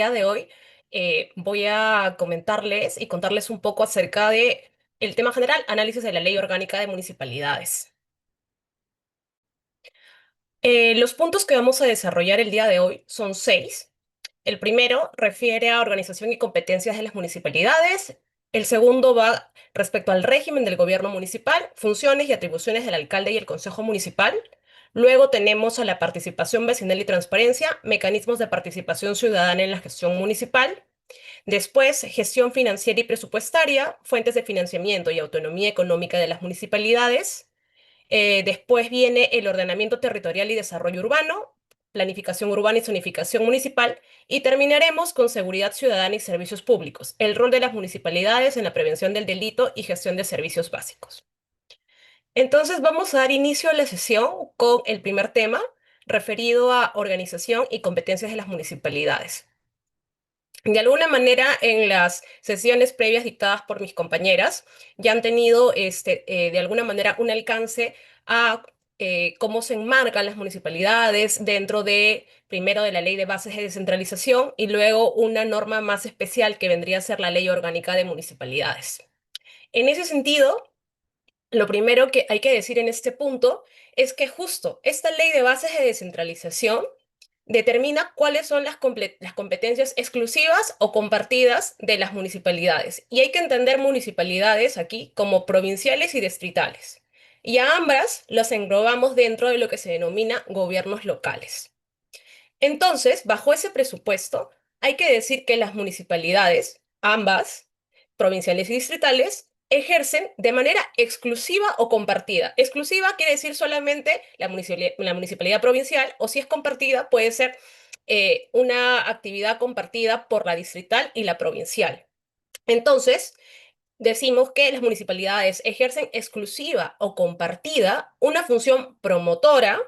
día de hoy voy a comentarles y contarles un poco acerca de el tema general, análisis de la Ley Orgánica de Municipalidades. Los puntos que vamos a desarrollar el día de hoy son seis. El primero refiere a organización y competencias de las municipalidades. El segundo va respecto al régimen del gobierno municipal, funciones y atribuciones del alcalde y el consejo municipal. Luego tenemos a la participación vecinal y transparencia, mecanismos de participación ciudadana en la gestión municipal. Después, gestión financiera y presupuestaria, fuentes de financiamiento y autonomía económica de las municipalidades. Después viene el ordenamiento territorial y desarrollo urbano, planificación urbana y zonificación municipal. Y terminaremos con seguridad ciudadana y servicios públicos, el rol de las municipalidades en la prevención del delito y gestión de servicios básicos. Entonces vamos a dar inicio a la sesión con el primer tema referido a organización y competencias de las municipalidades. De alguna manera, en las sesiones previas dictadas por mis compañeras, ya han tenido de alguna manera un alcance a cómo se enmarcan las municipalidades dentro de, primero, de la Ley de Bases de Descentralización y luego una norma más especial que vendría a ser la Ley Orgánica de Municipalidades. En ese sentido, lo primero que hay que decir en este punto es que justo esta Ley de Bases de Descentralización determina cuáles son las competencias exclusivas o compartidas de las municipalidades. Y hay que entender municipalidades aquí como provinciales y distritales. Y a ambas las englobamos dentro de lo que se denomina gobiernos locales. Entonces, bajo ese presupuesto, hay que decir que las municipalidades, ambas, provinciales y distritales, ejercen de manera exclusiva o compartida. Exclusiva quiere decir solamente la municipalidad provincial, o si es compartida puede ser una actividad compartida por la distrital y la provincial. Entonces, decimos que las municipalidades ejercen exclusiva o compartida una función promotora,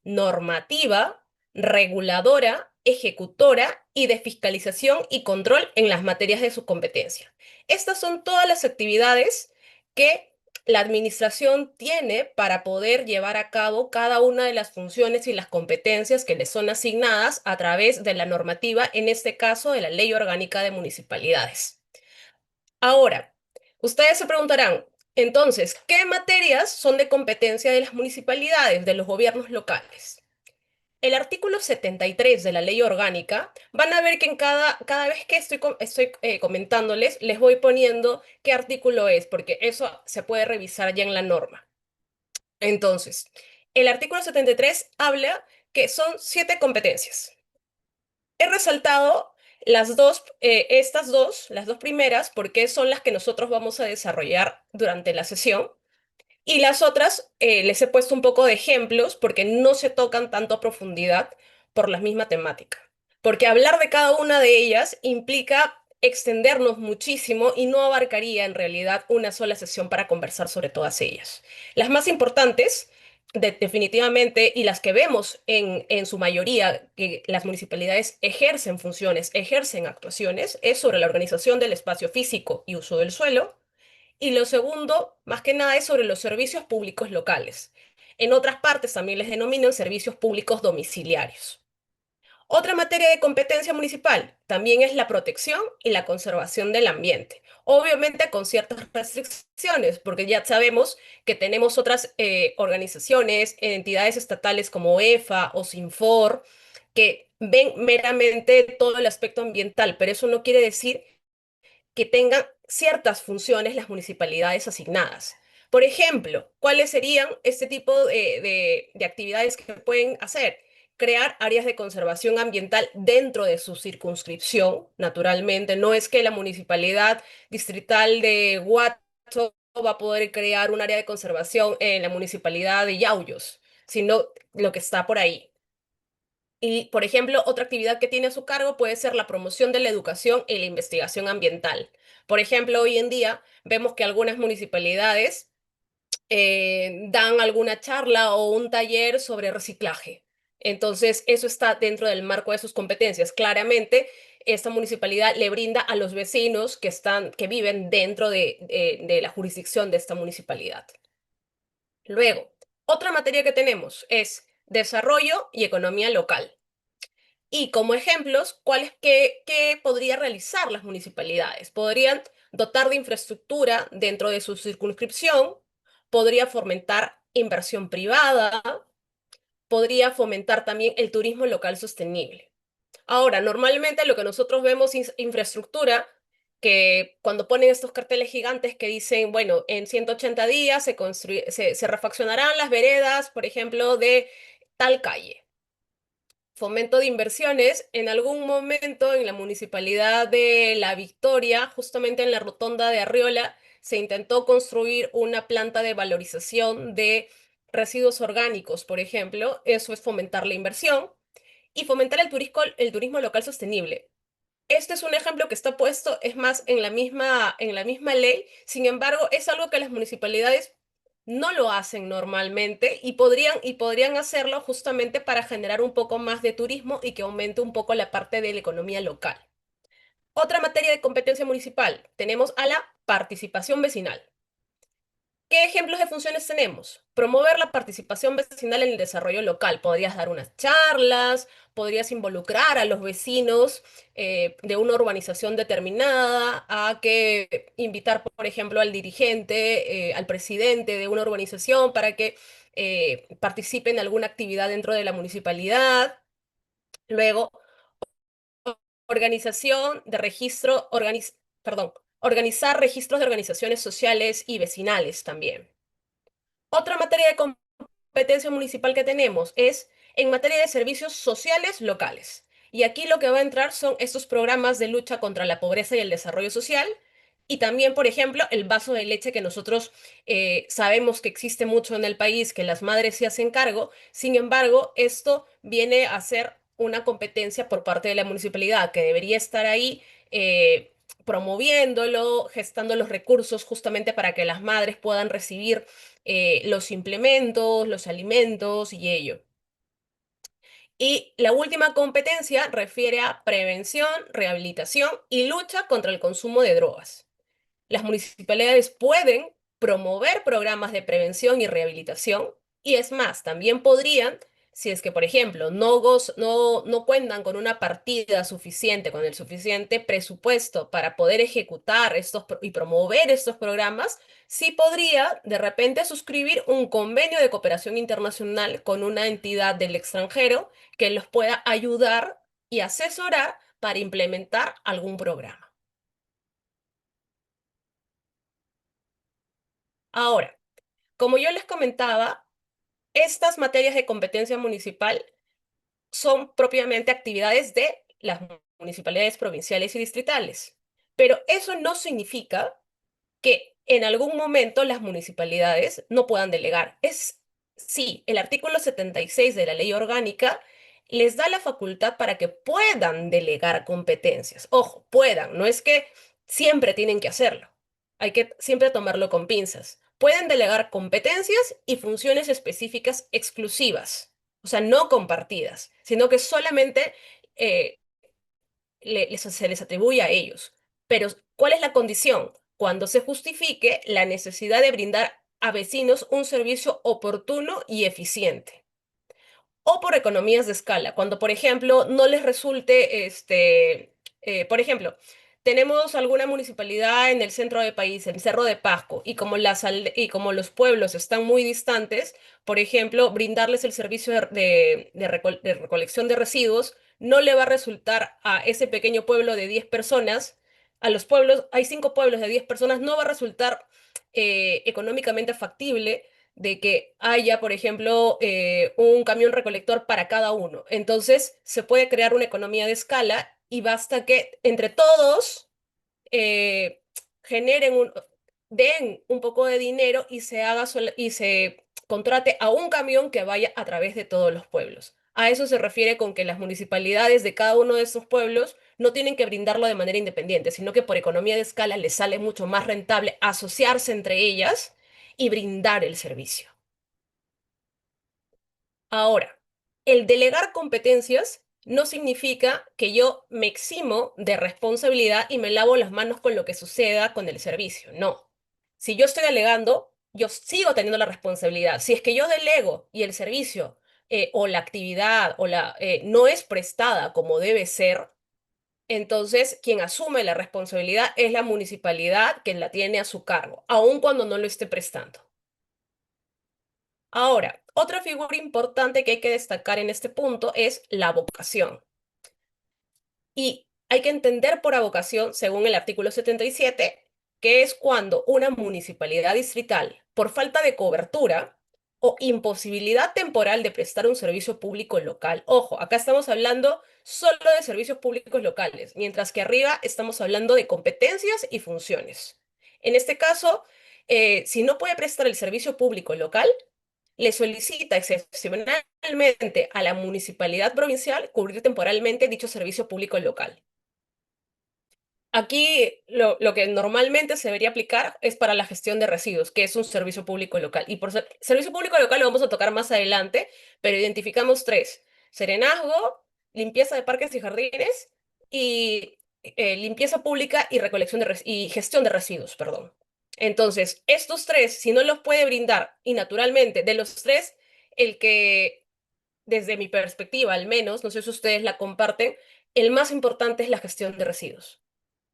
normativa, reguladora, ejecutora y de fiscalización y control en las materias de su competencia. Estas son todas las actividades que la administración tiene para poder llevar a cabo cada una de las funciones y las competencias que le son asignadas a través de la normativa, en este caso de la Ley Orgánica de Municipalidades. Ahora, ustedes se preguntarán, entonces, ¿qué materias son de competencia de las municipalidades, de los gobiernos locales? El artículo 73 de la ley orgánica, van a ver que en cada vez que estoy comentándoles, les voy poniendo qué artículo es, porque eso se puede revisar ya en la norma. Entonces, el artículo 73 habla que son 7 competencias. He resaltado las dos primeras, porque son las que nosotros vamos a desarrollar durante la sesión. Y las otras les he puesto un poco de ejemplos porque no se tocan tanto a profundidad por la misma temática. Porque hablar de cada una de ellas implica extendernos muchísimo y no abarcaría en realidad una sola sesión para conversar sobre todas ellas. Las más importantes, definitivamente, y las que vemos en su mayoría, que las municipalidades ejercen funciones, ejercen actuaciones, es sobre la organización del espacio físico y uso del suelo, y lo segundo, más que nada, es sobre los servicios públicos locales. En otras partes también les denominan servicios públicos domiciliarios. Otra materia de competencia municipal también es la protección y la conservación del ambiente. Obviamente con ciertas restricciones, porque ya sabemos que tenemos otras organizaciones, entidades estatales como EFA o Sinfor, que ven meramente todo el aspecto ambiental, pero eso no quiere decir que tengan ciertas funciones las municipalidades asignadas. Por ejemplo, ¿cuáles serían este tipo de actividades que pueden hacer? Crear áreas de conservación ambiental dentro de su circunscripción, naturalmente. No es que la municipalidad distrital de Huacho va a poder crear un área de conservación en la municipalidad de Yauyos, sino lo que está por ahí. Y, por ejemplo, otra actividad que tiene a su cargo puede ser la promoción de la educación y la investigación ambiental. Por ejemplo, hoy en día vemos que algunas municipalidades dan alguna charla o un taller sobre reciclaje. Entonces, eso está dentro del marco de sus competencias. Claramente, esta municipalidad le brinda a los vecinos que viven dentro de la jurisdicción de esta municipalidad. Luego, otra materia que tenemos es desarrollo y economía local. Y como ejemplos, ¿qué podría realizar las municipalidades? Podrían dotar de infraestructura dentro de su circunscripción, podría fomentar inversión privada, podría fomentar también el turismo local sostenible. Ahora, normalmente lo que nosotros vemos es infraestructura, que cuando ponen estos carteles gigantes que dicen, bueno, en 180 días se refaccionarán las veredas, por ejemplo, de tal calle. Fomento de inversiones, en algún momento en la municipalidad de La Victoria, justamente en la rotonda de Arriola, se intentó construir una planta de valorización de residuos orgánicos, por ejemplo. Eso es fomentar la inversión y fomentar el turismo local sostenible. Este es un ejemplo que está puesto, es más, en la misma ley. Sin embargo, es algo que las municipalidades no lo hacen normalmente y podrían hacerlo justamente para generar un poco más de turismo y que aumente un poco la parte de la economía local. Otra materia de competencia municipal, tenemos a la participación vecinal. ¿Qué ejemplos de funciones tenemos? Promover la participación vecinal en el desarrollo local. Podrías dar unas charlas, podrías involucrar a los vecinos de una urbanización determinada, a que invitar, por ejemplo, al dirigente, al presidente de una urbanización para que participe en alguna actividad dentro de la municipalidad. Luego, organización de perdón, organizar registros de organizaciones sociales y vecinales también. Otra materia de competencia municipal que tenemos es en materia de servicios sociales locales. Y aquí lo que va a entrar son estos programas de lucha contra la pobreza y el desarrollo social. Y también, por ejemplo, el vaso de leche que nosotros sabemos que existe mucho en el país, que las madres se hacen cargo. Sin embargo, esto viene a ser una competencia por parte de la municipalidad que debería estar ahí promoviéndolo, gestando los recursos justamente para que las madres puedan recibir los implementos, los alimentos y ello. Y la última competencia refiere a prevención, rehabilitación y lucha contra el consumo de drogas. Las municipalidades pueden promover programas de prevención y rehabilitación y es más, también podrían, si es que, por ejemplo, no cuentan con una partida suficiente, con el suficiente presupuesto para poder ejecutar y promover estos programas, sí podría de repente suscribir un convenio de cooperación internacional con una entidad del extranjero que los pueda ayudar y asesorar para implementar algún programa. Ahora, como yo les comentaba, estas materias de competencia municipal son propiamente actividades de las municipalidades provinciales y distritales, pero eso no significa que en algún momento las municipalidades no puedan delegar. Sí, el artículo 76 de la ley orgánica les da la facultad para que puedan delegar competencias. Ojo, puedan, no es que siempre tienen que hacerlo. Hay que siempre tomarlo con pinzas. Pueden delegar competencias y funciones específicas exclusivas, o sea, no compartidas, sino que solamente eh, se les atribuye a ellos. Pero, ¿cuál es la condición? Cuando se justifique la necesidad de brindar a vecinos un servicio oportuno y eficiente. O por economías de escala, cuando, por ejemplo, no les resulte, por ejemplo, tenemos alguna municipalidad en el centro del país, en Cerro de Pasco, y como los pueblos están muy distantes, por ejemplo, brindarles el servicio de recolección de residuos no le va a resultar a ese pequeño pueblo de 10 personas, a los pueblos, hay 5 pueblos de 10 personas, no va a resultar económicamente factible de que haya, por ejemplo, un camión recolector para cada uno. Entonces, se puede crear una economía de escala y basta que entre todos eh, generen den un poco de dinero y se contrate a un camión que vaya a través de todos los pueblos. A eso se refiere con que las municipalidades de cada uno de estos pueblos no tienen que brindarlo de manera independiente, sino que por economía de escala les sale mucho más rentable asociarse entre ellas y brindar el servicio. Ahora, el delegar competencias no significa que yo me eximo de responsabilidad y me lavo las manos con lo que suceda con el servicio. No. Si yo estoy delegando, yo sigo teniendo la responsabilidad. Si es que yo delego y el servicio o la actividad no es prestada como debe ser, entonces quien asume la responsabilidad es la municipalidad que la tiene a su cargo, aun cuando no lo esté prestando. Ahora, otra figura importante que hay que destacar en este punto es la vocación. Y hay que entender por avocación, según el artículo 77, que es cuando una municipalidad distrital, por falta de cobertura o imposibilidad temporal de prestar un servicio público local, ojo, acá estamos hablando solo de servicios públicos locales, mientras que arriba estamos hablando de competencias y funciones. En este caso, si no puede prestar el servicio público local, le solicita excepcionalmente a la municipalidad provincial cubrir temporalmente dicho servicio público local. Aquí lo que normalmente se debería aplicar es para la gestión de residuos, que es un servicio público local. Y por servicio público local lo vamos a tocar más adelante, pero identificamos tres: serenazgo, limpieza de parques y jardines y limpieza pública y recolección y gestión de residuos, perdón. Entonces, estos tres, si no los puede brindar, y naturalmente, de los tres, el que, desde mi perspectiva al menos, no sé si ustedes la comparten, el más importante es la gestión de residuos.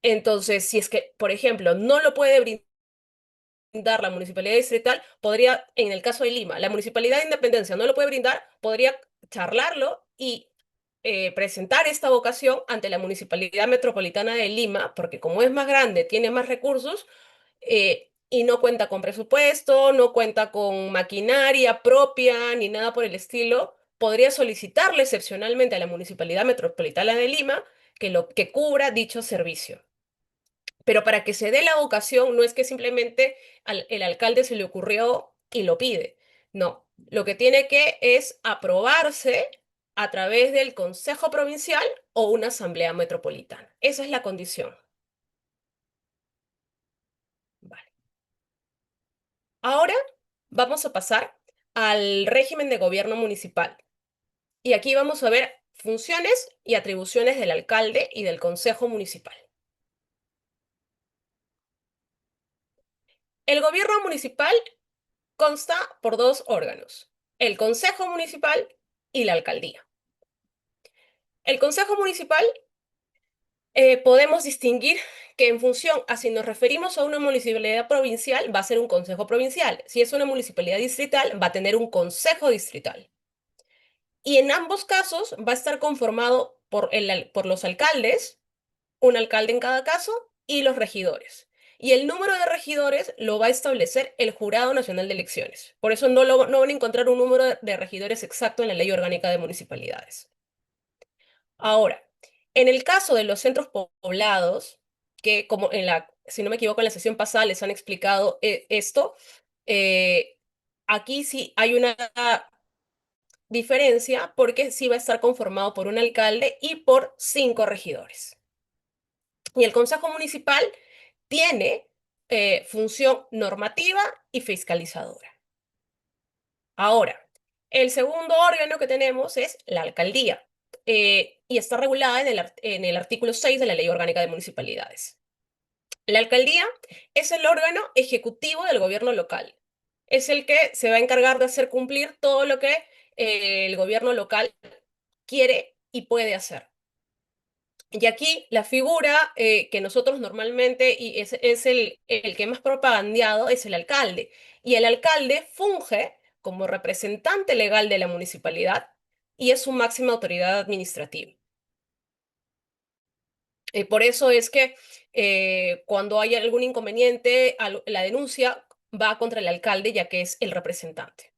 Entonces, si es que, por ejemplo, no lo puede brindar la municipalidad distrital, podría, en el caso de Lima, la municipalidad de Independencia no lo puede brindar, podría charlarlo y presentar esta vocación ante la Municipalidad Metropolitana de Lima, porque como es más grande, tiene más recursos y no cuenta con presupuesto, no cuenta con maquinaria propia ni nada por el estilo, podría solicitarle excepcionalmente a la Municipalidad Metropolitana de Lima que cubra dicho servicio. Pero para que se dé la vocación, no es que simplemente el alcalde se le ocurrió y lo pide. No, lo que tiene que es aprobarse a través del Consejo Provincial o una Asamblea Metropolitana. Esa es la condición. Vale. Ahora vamos a pasar al régimen de gobierno municipal. Y aquí vamos a ver funciones y atribuciones del alcalde y del Consejo Municipal. El gobierno municipal consta por dos órganos: el Consejo Municipal y la Alcaldía. El Consejo Municipal podemos distinguir que en función a si nos referimos a una municipalidad provincial, va a ser un consejo provincial. Si es una municipalidad distrital, va a tener un consejo distrital. Y en ambos casos va a estar conformado por los alcaldes, un alcalde en cada caso, y los regidores. Y el número de regidores lo va a establecer el Jurado Nacional de Elecciones. Por eso no van a encontrar un número de regidores exacto en la Ley Orgánica de Municipalidades. Ahora, en el caso de los centros poblados, que como si no me equivoco, en la sesión pasada les han explicado esto, eh, aquí sí hay una diferencia porque sí va a estar conformado por un alcalde y por 5 regidores. Y el Consejo Municipal tiene función normativa y fiscalizadora. Ahora, el segundo órgano que tenemos es la alcaldía y está regulada en el artículo 6 de la Ley Orgánica de Municipalidades. La alcaldía es el órgano ejecutivo del gobierno local. Es el que se va a encargar de hacer cumplir todo lo que el gobierno local quiere y puede hacer. Y aquí la figura que nosotros normalmente, y es el que más propagandeado, es el alcalde. Y el alcalde funge como representante legal de la municipalidad y es su máxima autoridad administrativa. Por eso es que cuando hay algún inconveniente, la denuncia va contra el alcalde, ya que es el representante.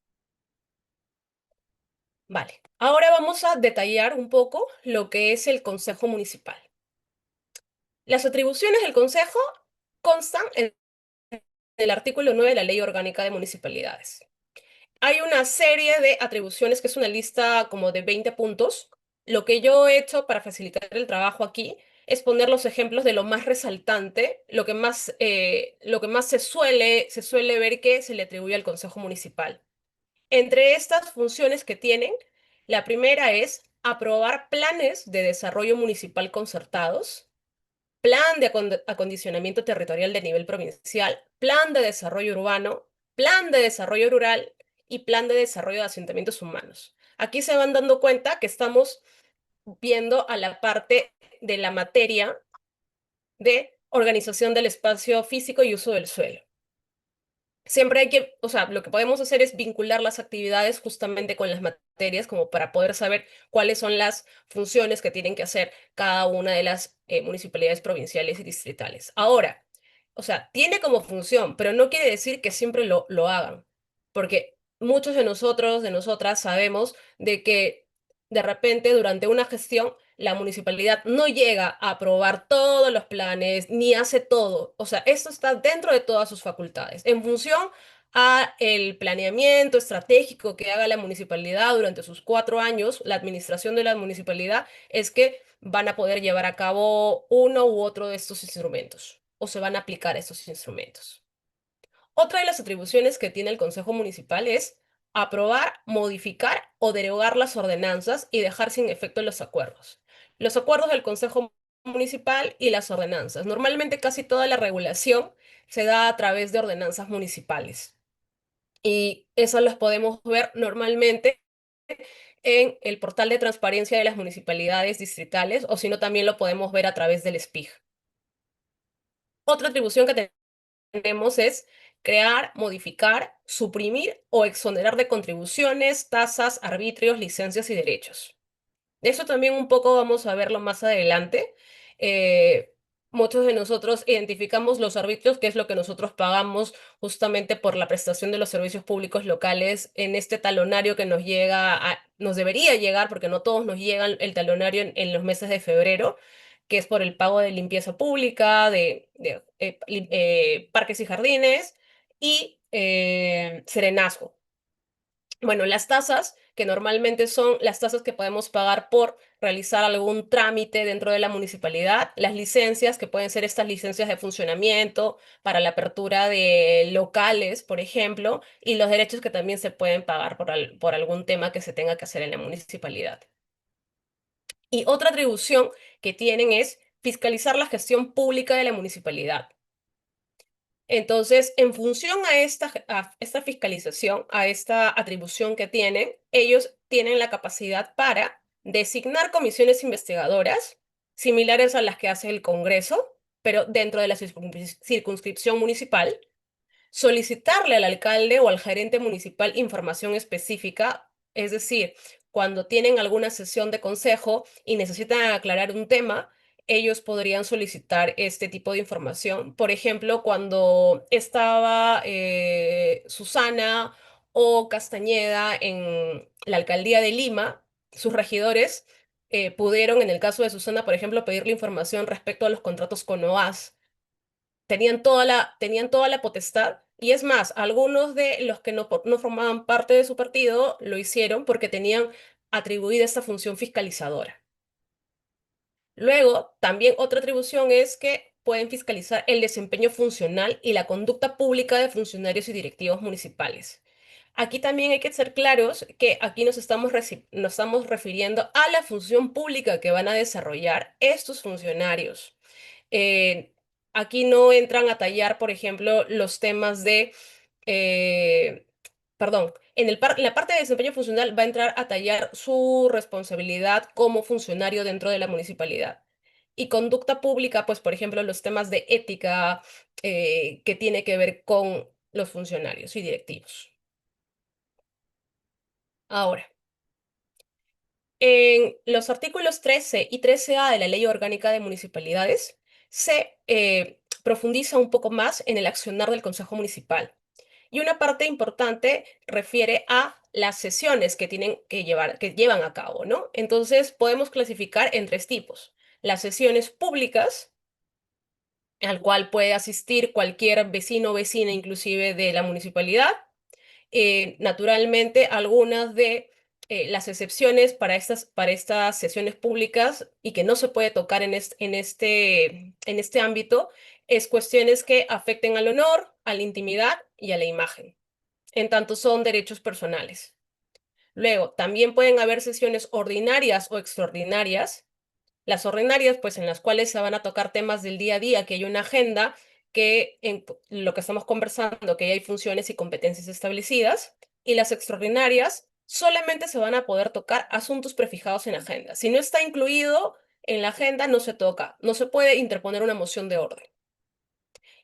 Vale, ahora vamos a detallar un poco lo que es el Consejo Municipal. Las atribuciones del Consejo constan en el artículo 9 de la Ley Orgánica de Municipalidades. Hay una serie de atribuciones que es una lista como de 20 puntos. Lo que yo he hecho para facilitar el trabajo aquí es poner los ejemplos de lo más resaltante, lo que más se suele ver que se le atribuye al Consejo Municipal. Entre estas funciones que tienen, la primera es aprobar planes de desarrollo municipal concertados, plan de acondicionamiento territorial de nivel provincial, plan de desarrollo urbano, plan de desarrollo rural y plan de desarrollo de asentamientos humanos. Aquí se van dando cuenta que estamos viendo a la parte de la materia de organización del espacio físico y uso del suelo. Siempre hay que, o sea, lo que podemos hacer es vincular las actividades justamente con las materias, como para poder saber cuáles son las funciones que tienen que hacer cada una de las municipalidades provinciales y distritales. Ahora, o sea, tiene como función, pero no quiere decir que siempre lo hagan, porque muchos de nosotros, de nosotras, sabemos de que de repente durante una gestión la municipalidad no llega a aprobar todos los planes ni hace todo. O sea, esto está dentro de todas sus facultades. En función a el planeamiento estratégico que haga la municipalidad durante sus 4 años, la administración de la municipalidad es que van a poder llevar a cabo uno u otro de estos instrumentos o se van a aplicar estos instrumentos. Otra de las atribuciones que tiene el Consejo Municipal es aprobar, modificar o derogar las ordenanzas y dejar sin efecto los acuerdos. Los acuerdos del Consejo Municipal y las ordenanzas. Normalmente casi toda la regulación se da a través de ordenanzas municipales y esas las podemos ver normalmente en el portal de transparencia de las municipalidades distritales o si no también lo podemos ver a través del SPIG. Otra atribución que tenemos es crear, modificar, suprimir o exonerar de contribuciones, tasas, arbitrios, licencias y derechos. De eso también un poco vamos a verlo más adelante. Eh, Muchos de nosotros identificamos los arbitrios, que es lo que nosotros pagamos justamente por la prestación de los servicios públicos locales en este talonario que nos llega, nos debería llegar, porque no todos nos llegan el talonario en los meses de febrero, que es por el pago de limpieza pública, de parques y jardines y serenazgo. Bueno, las tasas, que normalmente son las tasas que podemos pagar por realizar algún trámite dentro de la municipalidad, las licencias, que pueden ser estas licencias de funcionamiento para la apertura de locales, por ejemplo, y los derechos que también se pueden pagar por algún tema que se tenga que hacer en la municipalidad. Y otra atribución que tienen es fiscalizar la gestión pública de la municipalidad. Entonces, en función a esta fiscalización, a esta atribución que tienen, ellos tienen la capacidad para designar comisiones investigadoras similares a las que hace el Congreso, pero dentro de la circunscripción municipal, solicitarle al alcalde o al gerente municipal información específica, es decir, cuando tienen alguna sesión de consejo y necesitan aclarar un tema, ellos podrían solicitar este tipo de información. Por ejemplo, cuando estaba Susana o Castañeda en la alcaldía de Lima, sus regidores pudieron, en el caso de Susana, por ejemplo, pedirle información respecto a los contratos con OAS. Tenían toda la potestad. Y es más, algunos de los que no formaban parte de su partido lo hicieron porque tenían atribuida esta función fiscalizadora. Luego, también otra atribución es que pueden fiscalizar el desempeño funcional y la conducta pública de funcionarios y directivos municipales. Aquí también hay que ser claros que aquí nos estamos refiriendo a la función pública que van a desarrollar estos funcionarios. Eh, Aquí no entran a tallar, por ejemplo, los temas eh, perdón, en la parte de desempeño funcional va a entrar a tallar su responsabilidad como funcionario dentro de la municipalidad. Y conducta pública, pues, por ejemplo, los temas de ética que tiene que ver con los funcionarios y directivos. Ahora, en los artículos 13 y 13A de la Ley Orgánica de Municipalidades se profundiza un poco más en el accionar del Consejo Municipal. Y una parte importante refiere a las sesiones que tienen que llevar, que llevan a cabo, ¿no? Entonces podemos clasificar en tres tipos. Las sesiones públicas, al cual puede asistir cualquier vecino o vecina, inclusive de la municipalidad. Naturalmente, algunas de las excepciones para estas sesiones públicas y que no se puede tocar en este ámbito es cuestiones que afecten al honor, a la intimidad y a la imagen, en tanto son derechos personales. Luego, también pueden haber sesiones ordinarias o extraordinarias. Las ordinarias, pues en las cuales se van a tocar temas del día a día, que hay una agenda, que en lo que estamos conversando, que ya hay funciones y competencias establecidas. Y las extraordinarias solamente se van a poder tocar asuntos prefijados en agenda. Si no está incluido en la agenda, no se toca, no se puede interponer una moción de orden.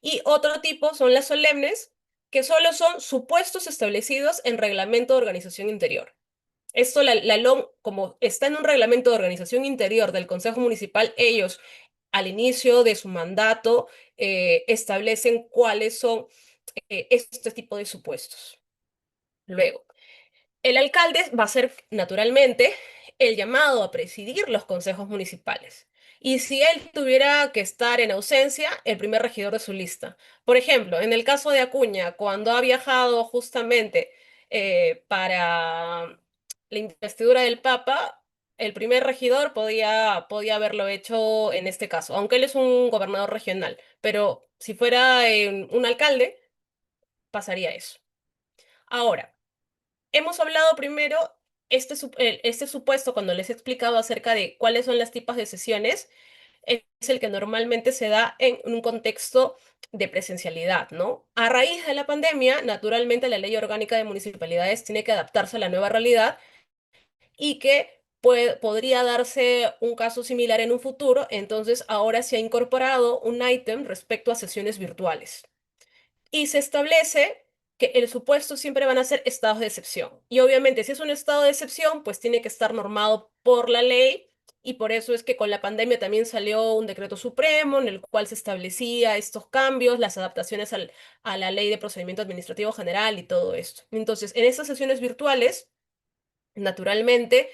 Y otro tipo son las solemnes, que solo son supuestos establecidos en reglamento de organización interior. Esto, la LOM, como está en un reglamento de organización interior del Consejo Municipal, ellos al inicio de su mandato establecen cuáles son este tipo de supuestos. Luego, el alcalde va a ser, naturalmente, el llamado a presidir los consejos municipales. Y si él tuviera que estar en ausencia, el primer regidor de su lista. Por ejemplo, en el caso de Acuña, cuando ha viajado justamente para la investidura del Papa, el primer regidor podía haberlo hecho en este caso, aunque él es un gobernador regional. Pero si fuera un alcalde, pasaría eso. Ahora. Hemos hablado primero, este supuesto, cuando les he explicado acerca de cuáles son las tipos de sesiones, es el que normalmente se da en un contexto de presencialidad, ¿no? A raíz de la pandemia, naturalmente la Ley Orgánica de Municipalidades tiene que adaptarse a la nueva realidad y que podría darse un caso similar en un futuro, entonces ahora se ha incorporado un ítem respecto a sesiones virtuales y se establece que el supuesto siempre van a ser estados de excepción. Y obviamente, si es un estado de excepción, pues tiene que estar normado por la ley. Y por eso es que con la pandemia también salió un decreto supremo en el cual se establecía estos cambios, las adaptaciones a la ley de procedimiento administrativo general y todo esto. Entonces, en estas sesiones virtuales, naturalmente,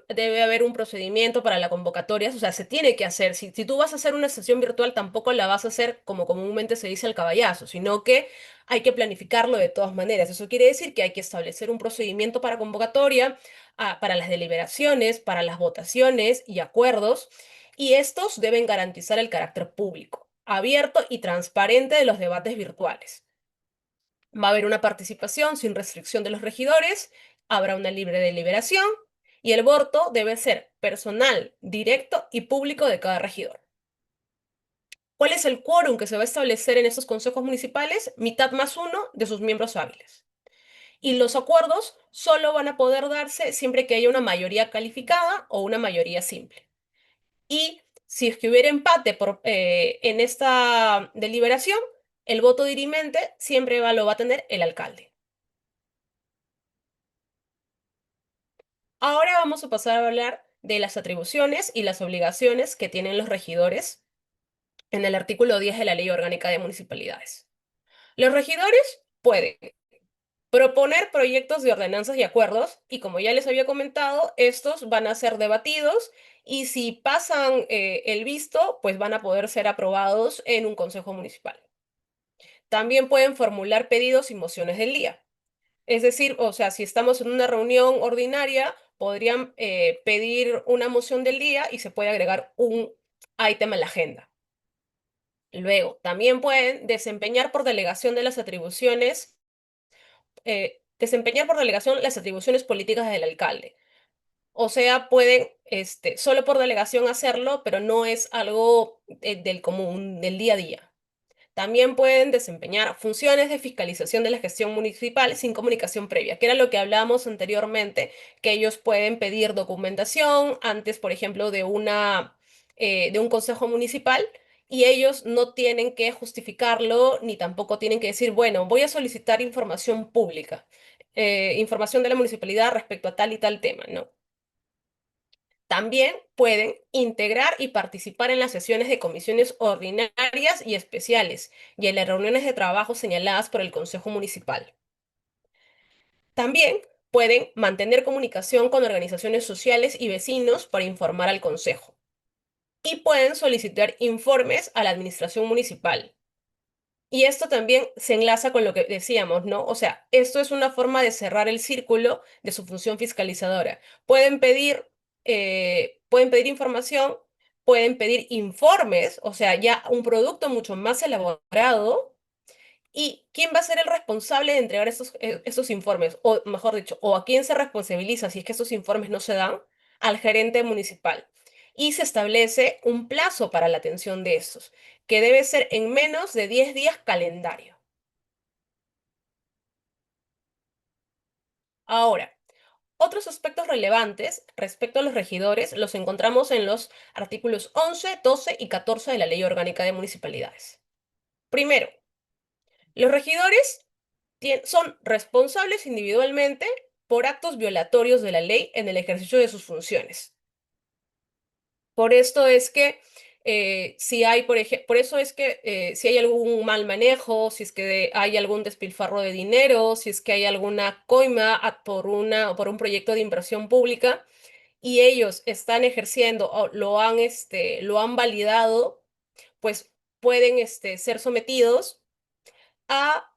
debe haber un procedimiento para la convocatoria, o sea, se tiene que hacer. Si tú vas a hacer una sesión virtual, tampoco la vas a hacer como comúnmente se dice al caballazo, sino que hay que planificarlo de todas maneras. Eso quiere decir que hay que establecer un procedimiento para convocatoria, para las deliberaciones, para las votaciones y acuerdos, y estos deben garantizar el carácter público, abierto y transparente de los debates virtuales. Va a haber una participación sin restricción de los regidores, habrá una libre deliberación y el voto debe ser personal, directo y público de cada regidor. ¿Cuál es el quórum que se va a establecer en estos consejos municipales? Mitad más uno de sus miembros hábiles. Y los acuerdos solo van a poder darse siempre que haya una mayoría calificada o una mayoría simple. Y si es que hubiera empate en esta deliberación, el voto dirimente siempre lo va a tener el alcalde. Ahora vamos a pasar a hablar de las atribuciones y las obligaciones que tienen los regidores en el artículo 10 de la Ley Orgánica de Municipalidades. Los regidores pueden proponer proyectos de ordenanzas y acuerdos y como ya les había comentado, estos van a ser debatidos y si pasan el visto, pues van a poder ser aprobados en un consejo municipal. También pueden formular pedidos y mociones del día. Es decir, o sea, si estamos en una reunión ordinaria, podrían pedir una moción del día y se puede agregar un ítem a la agenda. Luego, también pueden desempeñar por delegación las atribuciones políticas del alcalde. O sea, pueden solo por delegación hacerlo, pero no es algo del común, del día a día. También pueden desempeñar funciones de fiscalización de la gestión municipal sin comunicación previa, que era lo que hablábamos anteriormente, que ellos pueden pedir documentación antes, por ejemplo, de un consejo municipal y ellos no tienen que justificarlo ni tampoco tienen que decir, bueno, voy a solicitar información pública, información de la municipalidad respecto a tal y tal tema, ¿no? También pueden integrar y participar en las sesiones de comisiones ordinarias y especiales y en las reuniones de trabajo señaladas por el Consejo Municipal. También pueden mantener comunicación con organizaciones sociales y vecinos para informar al Consejo. Y pueden solicitar informes a la Administración Municipal. Y esto también se enlaza con lo que decíamos, ¿no? O sea, esto es una forma de cerrar el círculo de su función fiscalizadora. Pueden pedir información, pueden pedir informes, o sea, ya un producto mucho más elaborado. ¿Y quién va a ser el responsable de entregar estos informes? O mejor dicho, o a quién se responsabiliza si es que estos informes no se dan, al gerente municipal. Y se establece un plazo para la atención de estos, que debe ser en menos de 10 días calendario. Ahora, Otros aspectos relevantes respecto a los regidores los encontramos en los artículos 11, 12 y 14 de la Ley Orgánica de Municipalidades. Primero, los regidores son responsables individualmente por actos violatorios de la ley en el ejercicio de sus funciones. Por esto es que si hay, por eso es que si hay algún mal manejo, si es que hay algún despilfarro de dinero, si es que hay alguna coima por un proyecto de inversión pública y ellos están ejerciendo o lo han validado, pues pueden ser sometidos a,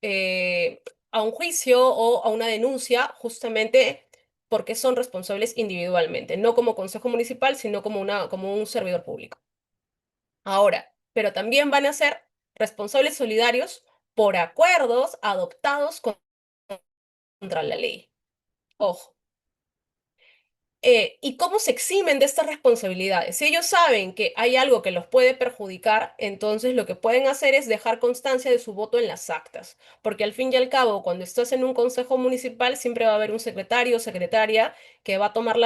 eh, a un juicio o a una denuncia justamente porque son responsables individualmente, no como consejo municipal, sino como un servidor público. Ahora, pero también van a ser responsables solidarios por acuerdos adoptados contra la ley. Ojo. ¿Y cómo se eximen de estas responsabilidades? Si ellos saben que hay algo que los puede perjudicar, entonces lo que pueden hacer es dejar constancia de su voto en las actas, porque al fin y al cabo, cuando estás en un consejo municipal, siempre va a haber un secretario o secretaria que va a tomar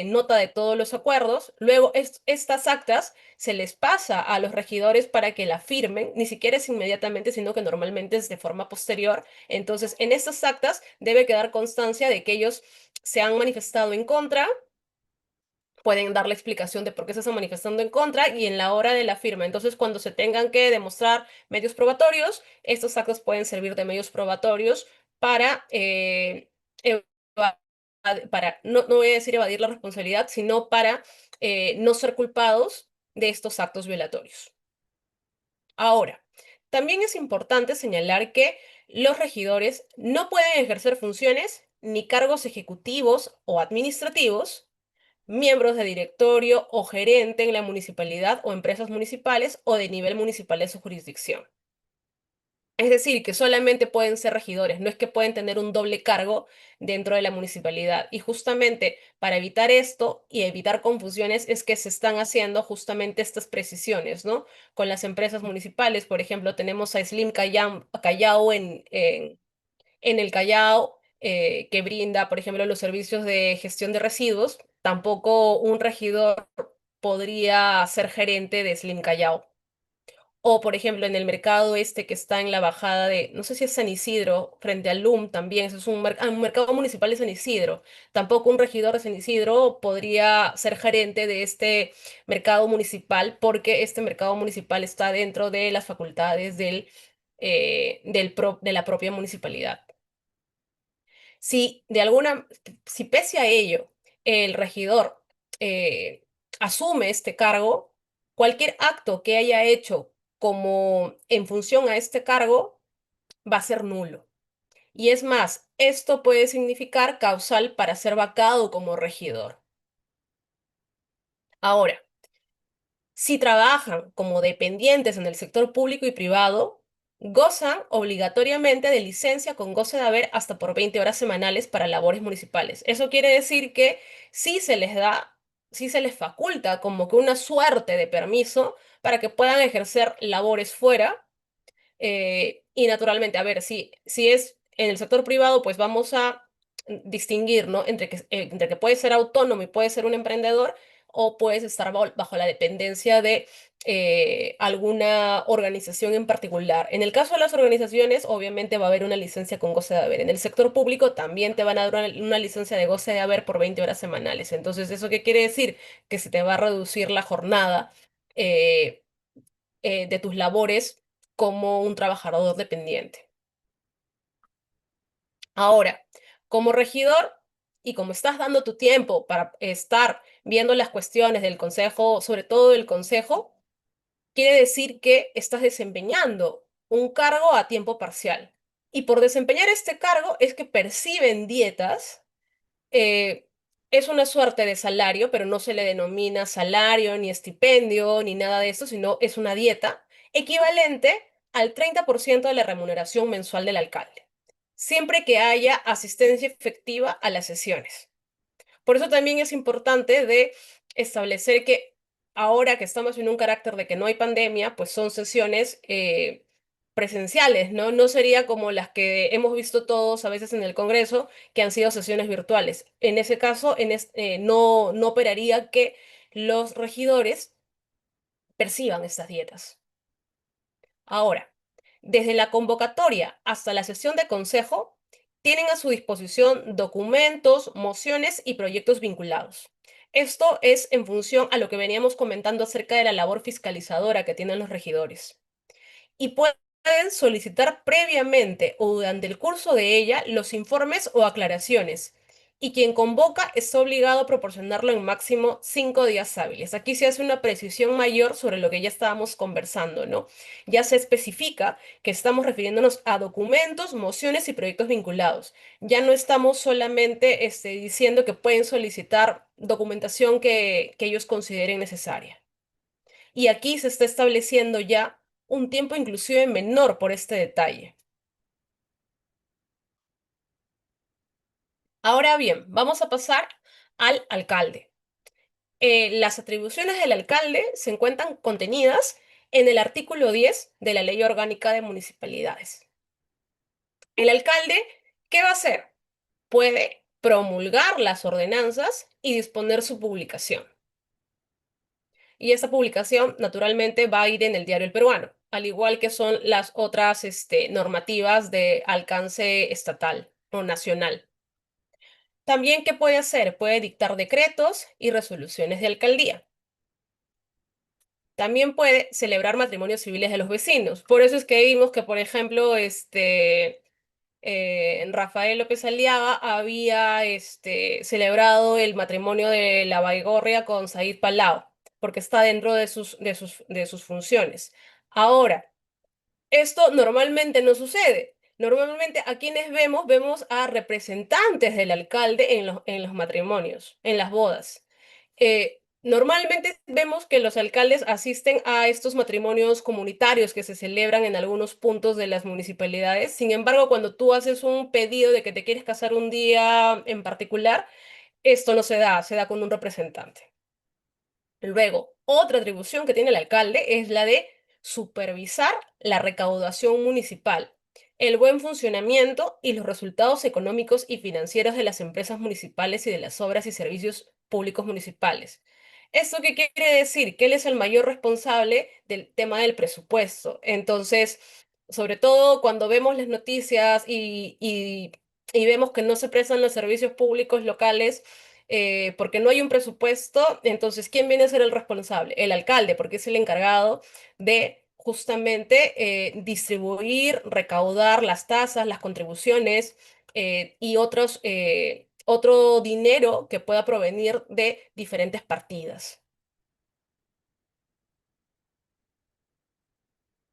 nota de todos los acuerdos. Luego, estas actas se les pasa a los regidores para que la firmen, ni siquiera es inmediatamente, sino que normalmente es de forma posterior. Entonces, en estas actas debe quedar constancia de que ellos se han manifestado en contra, pueden dar la explicación de por qué se están manifestando en contra y en la hora de la firma. Entonces, cuando se tengan que demostrar medios probatorios, estos actos pueden servir de medios probatorios para, eva- no voy a decir evadir la responsabilidad, sino para no ser culpados de estos actos violatorios. Ahora, también es importante señalar que los regidores no pueden ejercer funciones ni cargos ejecutivos o administrativos, miembros de directorio o gerente en la municipalidad o empresas municipales o de nivel municipal de su jurisdicción. Es decir, que solamente pueden ser regidores, no es que pueden tener un doble cargo dentro de la municipalidad. Y justamente para evitar esto y evitar confusiones es que se están haciendo justamente estas precisiones, ¿no? Con las empresas municipales, por ejemplo, tenemos a Slim Callao en el Callao, que brinda, por ejemplo, los servicios de gestión de residuos. Tampoco un regidor podría ser gerente de Slim Callao. O, por ejemplo, en el mercado este que está en la bajada de, no sé si es San Isidro, frente al LUM también, eso es un mercado municipal de San Isidro. Tampoco un regidor de San Isidro podría ser gerente de este mercado municipal porque este mercado municipal está dentro de las facultades de la propia municipalidad. Si de alguna, si pese a ello el regidor eh, asume este cargo, cualquier acto que haya hecho como en función a este cargo va a ser nulo. Y es más, esto puede significar causal para ser vacado como regidor. Ahora, si trabajan como dependientes en el sector público y privado, gozan obligatoriamente de licencia con goce de haber hasta por 20 horas semanales para labores municipales. Eso quiere decir que sí se les da, sí se les faculta como que una suerte de permiso para que puedan ejercer labores fuera y naturalmente, a ver, si es en el sector privado, pues vamos a distinguir, ¿no? Entre que puedes ser autónomo y puedes ser un emprendedor o puedes estar bajo la dependencia de alguna organización en particular. En el caso de las organizaciones, obviamente va a haber una licencia con goce de haber. En el sector público también te van a dar una licencia de goce de haber por 20 horas semanales. Entonces, ¿eso qué quiere decir? Que se te va a reducir la jornada. eh, de tus labores como un trabajador dependiente. Ahora, como regidor y como estás dando tu tiempo para estar viendo las cuestiones del consejo, sobre todo del consejo, quiere decir que estás desempeñando un cargo a tiempo parcial. Y por desempeñar este cargo es que perciben dietas. Es una suerte de salario, pero no se le denomina salario, ni estipendio, ni nada de eso, sino es una dieta equivalente al 30% de la remuneración mensual del alcalde, siempre que haya asistencia efectiva a las sesiones. Por eso también es importante de establecer que ahora que estamos en un carácter de que no hay pandemia, pues son sesiones presenciales, ¿no? No sería como las que hemos visto todos a veces en el Congreso, que han sido sesiones virtuales. En ese caso, no operaría que los regidores perciban estas dietas. Ahora, desde la convocatoria hasta la sesión de consejo, tienen a su disposición documentos, mociones y proyectos vinculados. Esto es en función a lo que veníamos comentando acerca de la labor fiscalizadora que tienen los regidores y pueden solicitar previamente o durante el curso de ella los informes o aclaraciones. Y quien convoca está obligado a proporcionarlo en máximo 5 días hábiles. Aquí se hace una precisión mayor sobre lo que ya estábamos conversando, ¿no? Ya se especifica que estamos refiriéndonos a documentos, mociones y proyectos vinculados. Ya no estamos solamente diciendo que pueden solicitar documentación que ellos consideren necesaria. Y aquí se está estableciendo ya un tiempo inclusive menor por este detalle. Ahora bien, vamos a pasar al alcalde. Las atribuciones del alcalde se encuentran contenidas en el artículo 10 de la Ley Orgánica de Municipalidades. El alcalde, ¿qué va a hacer? Puede promulgar las ordenanzas y disponer su publicación. Y esa publicación, naturalmente, va a ir en el Diario El Peruano, al igual que son las otras normativas de alcance estatal o nacional. También, ¿qué puede hacer? Puede dictar decretos y resoluciones de alcaldía. También puede celebrar matrimonios civiles de los vecinos. Por eso es que vimos que, por ejemplo, Rafael López Aliaga había celebrado el matrimonio de la Baigorria con Said Palau, porque está dentro de sus funciones. Ahora, esto normalmente no sucede. Normalmente a quienes vemos a representantes del alcalde en los matrimonios, en las bodas. Normalmente vemos que los alcaldes asisten a estos matrimonios comunitarios que se celebran en algunos puntos de las municipalidades. Sin embargo, cuando tú haces un pedido de que te quieres casar un día en particular, esto no se da con un representante. Luego, otra atribución que tiene el alcalde es la de supervisar la recaudación municipal, el buen funcionamiento y los resultados económicos y financieros de las empresas municipales y de las obras y servicios públicos municipales. ¿Esto qué quiere decir? Que él es el mayor responsable del tema del presupuesto. Entonces, sobre todo cuando vemos las noticias y vemos que no se prestan los servicios públicos locales, porque no hay un presupuesto, entonces, ¿quién viene a ser el responsable? El alcalde, porque es el encargado de justamente distribuir, recaudar las tasas, las contribuciones y otro dinero que pueda provenir de diferentes partidas.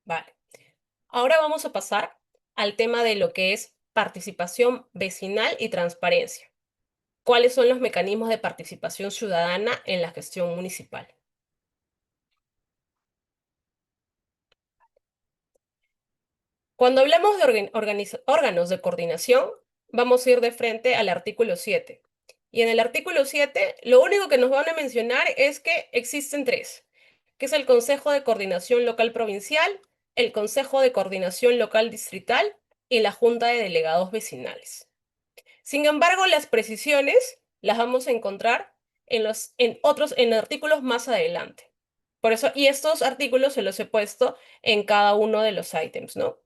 Vale. Ahora vamos a pasar al tema de lo que es participación vecinal y transparencia. ¿Cuáles son los mecanismos de participación ciudadana en la gestión municipal? Cuando hablamos de órganos de coordinación, vamos a ir de frente al artículo 7. Y en el artículo 7, lo único que nos van a mencionar es que existen tres, que es el Consejo de Coordinación Local Provincial, el Consejo de Coordinación Local Distrital y la Junta de Delegados Vecinales. Sin embargo, las precisiones las vamos a encontrar en artículos más adelante. Por eso, y estos artículos se los he puesto en cada uno de los ítems, ¿no?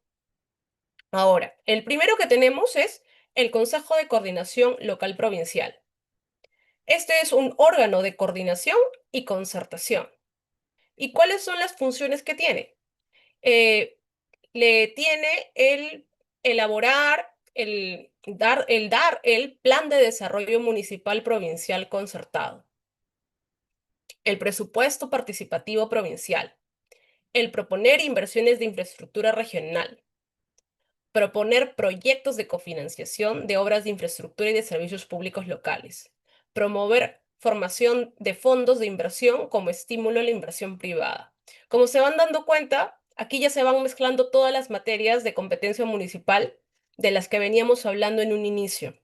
Ahora, el primero que tenemos es el Consejo de Coordinación Local Provincial. Este es un órgano de coordinación y concertación. ¿Y cuáles son las funciones que tiene? Eh, Le tiene el elaborar, el dar el plan de desarrollo municipal provincial concertado, el presupuesto participativo provincial, el proponer inversiones de infraestructura regional, proponer proyectos de cofinanciación de obras de infraestructura y de servicios públicos locales, promover formación de fondos de inversión como estímulo a la inversión privada. Como se van dando cuenta, aquí ya se van mezclando todas las materias de competencia municipal de las que veníamos hablando en un inicio.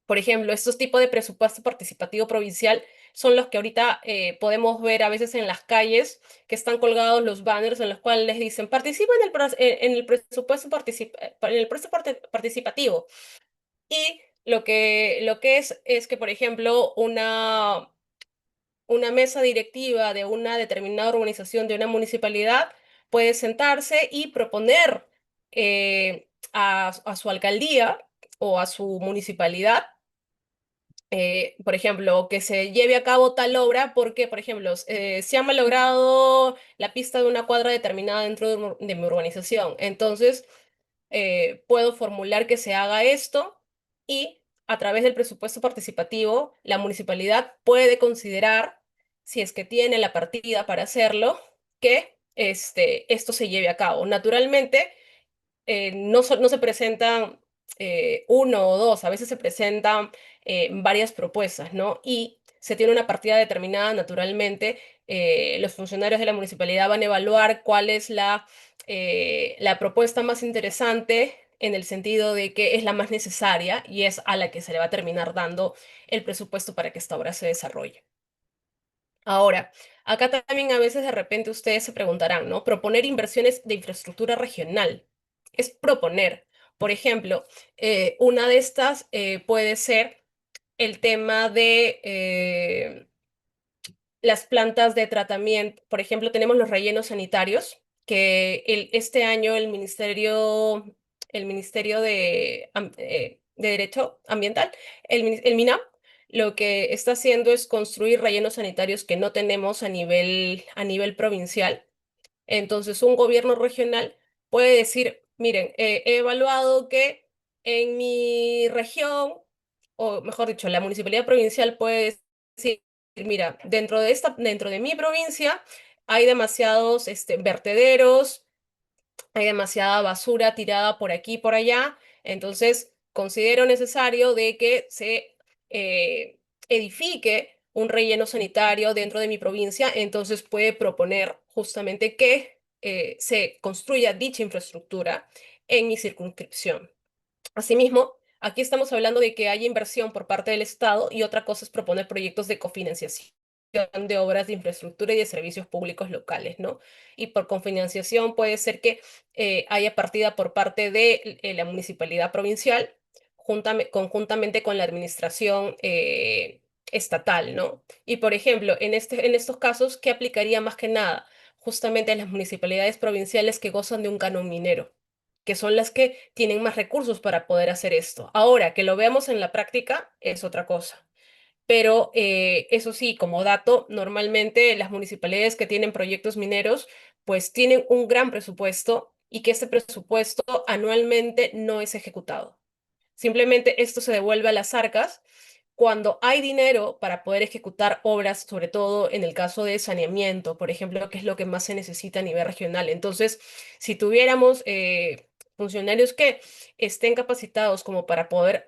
Por ejemplo, estos tipos de presupuesto participativo provincial son los que ahorita podemos ver a veces en las calles, que están colgados los banners en los cuales les dicen participa en el presupuesto participativo. Y lo que es que, por ejemplo, una mesa directiva de una determinada organización de una municipalidad puede sentarse y proponer a su alcaldía o a su municipalidad, por ejemplo, que se lleve a cabo tal obra porque, por ejemplo, se ha malogrado la pista de una cuadra determinada dentro de mi urbanización. Entonces, puedo formular que se haga esto y a través del presupuesto participativo, la municipalidad puede considerar, si es que tiene la partida para hacerlo, que esto se lleve a cabo. Naturalmente, no se presentan uno o dos, a veces se presentan varias propuestas, ¿no? Y se tiene una partida determinada, naturalmente, los funcionarios de la municipalidad van a evaluar cuál es la propuesta más interesante en el sentido de que es la más necesaria y es a la que se le va a terminar dando el presupuesto para que esta obra se desarrolle. Ahora, acá también a veces de repente ustedes se preguntarán, ¿no? Proponer inversiones de infraestructura regional. Es proponer. Por ejemplo, una de estas puede ser el tema de las plantas de tratamiento. Por ejemplo, tenemos los rellenos sanitarios, que este año el Ministerio de Derecho Ambiental, el MINAM, lo que está haciendo es construir rellenos sanitarios que no tenemos a nivel provincial. Entonces, un gobierno regional puede decir, miren, he evaluado que en mi región, o mejor dicho, la municipalidad provincial puede decir, mira, dentro de mi provincia hay demasiados vertederos, hay demasiada basura tirada por aquí y por allá, entonces considero necesario de que se eh, edifique un relleno sanitario dentro de mi provincia, entonces puede proponer justamente que se construya dicha infraestructura en mi circunscripción. Asimismo, aquí estamos hablando de que haya inversión por parte del Estado y otra cosa es proponer proyectos de cofinanciación de obras de infraestructura y de servicios públicos locales, ¿no? Y por cofinanciación puede ser que haya partida por parte de la municipalidad provincial conjuntamente con la administración estatal, ¿no? Y por ejemplo, en estos casos, ¿qué aplicaría más que nada? Justamente a las municipalidades provinciales que gozan de un canon minero, que son las que tienen más recursos para poder hacer esto. Ahora, que lo veamos en la práctica es otra cosa. Pero eso sí, como dato, normalmente las municipalidades que tienen proyectos mineros, pues tienen un gran presupuesto y que ese presupuesto anualmente no es ejecutado. Simplemente esto se devuelve a las arcas cuando hay dinero para poder ejecutar obras, sobre todo en el caso de saneamiento, por ejemplo, que es lo que más se necesita a nivel regional. Entonces, si tuviéramos funcionarios que estén capacitados como para poder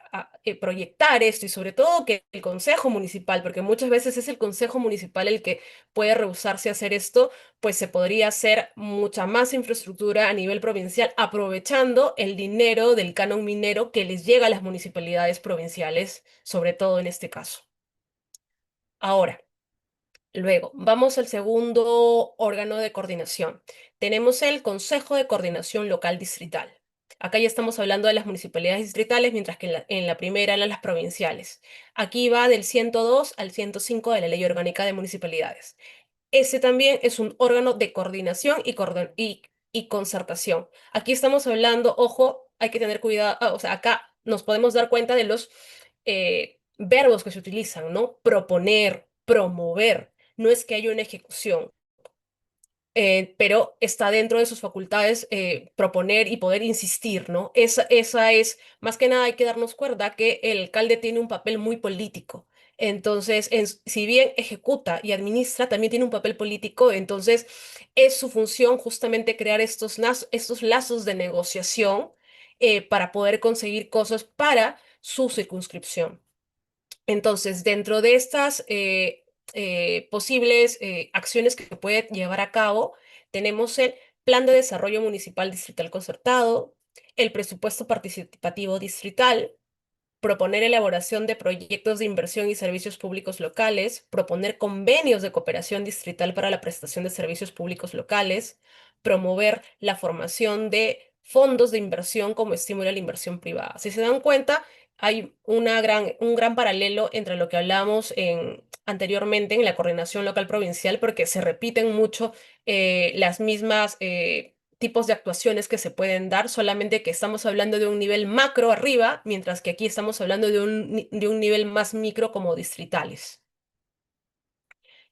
proyectar esto y sobre todo que el Consejo Municipal, porque muchas veces es el Consejo Municipal el que puede rehusarse a hacer esto, pues se podría hacer mucha más infraestructura a nivel provincial, aprovechando el dinero del canon minero que les llega a las municipalidades provinciales, sobre todo en este caso. Ahora, luego, vamos al segundo órgano de coordinación. Tenemos el Consejo de Coordinación Local Distrital. Acá ya estamos hablando de las municipalidades distritales, mientras que en la primera eran las provinciales. Aquí va del 102 al 105 de la Ley Orgánica de Municipalidades. Ese también es un órgano de coordinación y concertación. Aquí estamos hablando, ojo, hay que tener cuidado, o sea, acá nos podemos dar cuenta de los verbos que se utilizan, ¿no? Proponer, promover. No es que haya una ejecución, pero está dentro de sus facultades proponer y poder insistir, ¿no? Esa es, más que nada hay que darnos cuenta que el alcalde tiene un papel muy político. Entonces, si bien ejecuta y administra, también tiene un papel político. Entonces, es su función justamente crear estos lazos de negociación para poder conseguir cosas para su circunscripción. Entonces, dentro de estas posibles acciones que puede llevar a cabo, tenemos el Plan de Desarrollo Municipal Distrital Concertado, el Presupuesto Participativo Distrital, proponer elaboración de proyectos de inversión y servicios públicos locales, proponer convenios de cooperación distrital para la prestación de servicios públicos locales, promover la formación de fondos de inversión como estímulo a la inversión privada. Si se dan cuenta, hay un gran paralelo entre lo que hablamos anteriormente en la coordinación local provincial, porque se repiten mucho las mismas tipos de actuaciones que se pueden dar, solamente que estamos hablando de un nivel macro arriba, mientras que aquí estamos hablando de un nivel más micro como distritales.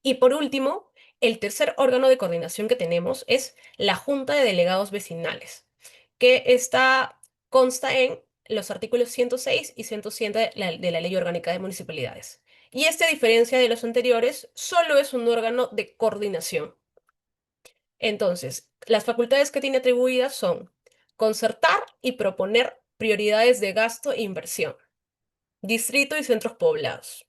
Y por último, el tercer órgano de coordinación que tenemos es la Junta de Delegados Vecinales, que consta en los artículos 106 y 107 de la Ley Orgánica de Municipalidades. Y este, a diferencia de los anteriores, solo es un órgano de coordinación. Entonces, las facultades que tiene atribuidas son concertar y proponer prioridades de gasto e inversión, distrito y centros poblados.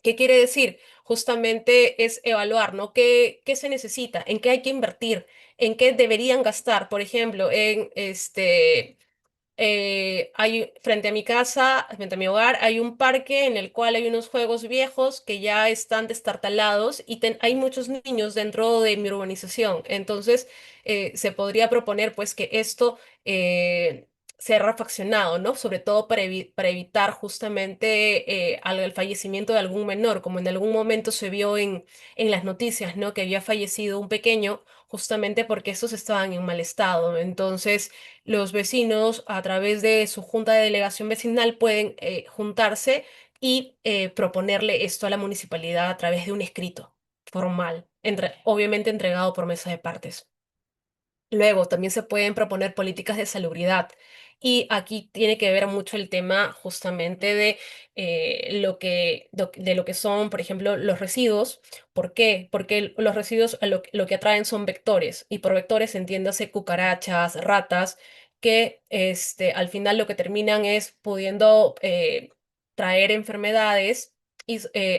¿Qué quiere decir? Justamente es evaluar, ¿no? ¿Qué se necesita? ¿En qué hay que invertir? ¿En qué deberían gastar? Por ejemplo, frente a mi casa, frente a mi hogar, hay un parque en el cual hay unos juegos viejos que ya están destartalados y hay muchos niños dentro de mi urbanización. Entonces, se podría proponer pues que esto sea refaccionado, ¿no? Sobre todo para evitar justamente el fallecimiento de algún menor, como en algún momento se vio en las noticias, ¿no? Que había fallecido un pequeño justamente porque estos estaban en mal estado. Entonces, los vecinos, a través de su junta de delegación vecinal, pueden juntarse y proponerle esto a la municipalidad a través de un escrito formal, obviamente entregado por mesa de partes. Luego, también se pueden proponer políticas de salubridad. Y aquí tiene que ver mucho el tema justamente de, de lo que son, por ejemplo, los residuos. ¿Por qué? Porque los residuos lo que atraen son vectores. Y por vectores entiéndase cucarachas, ratas, que al final lo que terminan es pudiendo traer enfermedades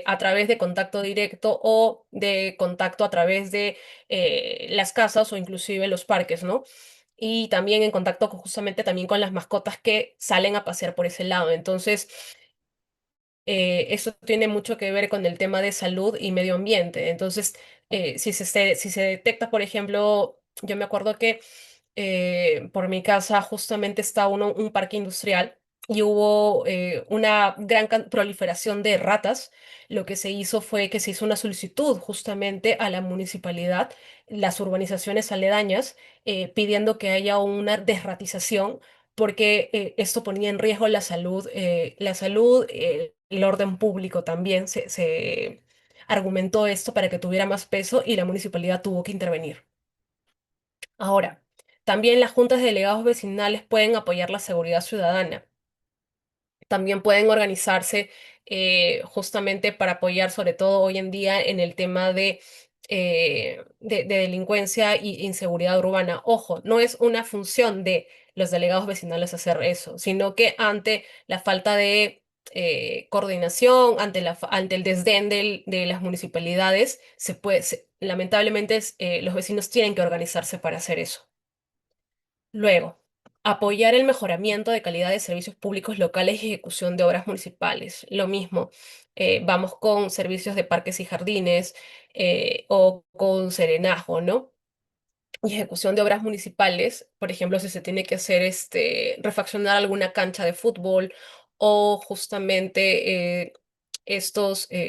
a través de contacto directo o de contacto a través de las casas o inclusive los parques, ¿no? Y también en contacto justamente también con las mascotas que salen a pasear por ese lado. Entonces, eso tiene mucho que ver con el tema de salud y medio ambiente. Entonces, si se detecta, por ejemplo, yo me acuerdo que por mi casa justamente está un parque industrial y hubo una gran proliferación de ratas. Lo que se hizo fue que se hizo una solicitud justamente a la municipalidad, las urbanizaciones aledañas, pidiendo que haya una desratización porque esto ponía en riesgo la salud, el orden público también. Se argumentó esto para que tuviera más peso y la municipalidad tuvo que intervenir. Ahora, también las juntas de delegados vecinales pueden apoyar la seguridad ciudadana. También pueden organizarse justamente para apoyar, sobre todo hoy en día, en el tema de delincuencia e inseguridad urbana. Ojo, no es una función de los delegados vecinales hacer eso, sino que ante la falta de coordinación, ante el desdén de las municipalidades, lamentablemente los vecinos tienen que organizarse para hacer eso. Luego, apoyar el mejoramiento de calidad de servicios públicos locales y ejecución de obras municipales. Lo mismo, vamos con servicios de parques y jardines o con serenazgo, ¿no? Y ejecución de obras municipales, por ejemplo, si se tiene que hacer refaccionar alguna cancha de fútbol o justamente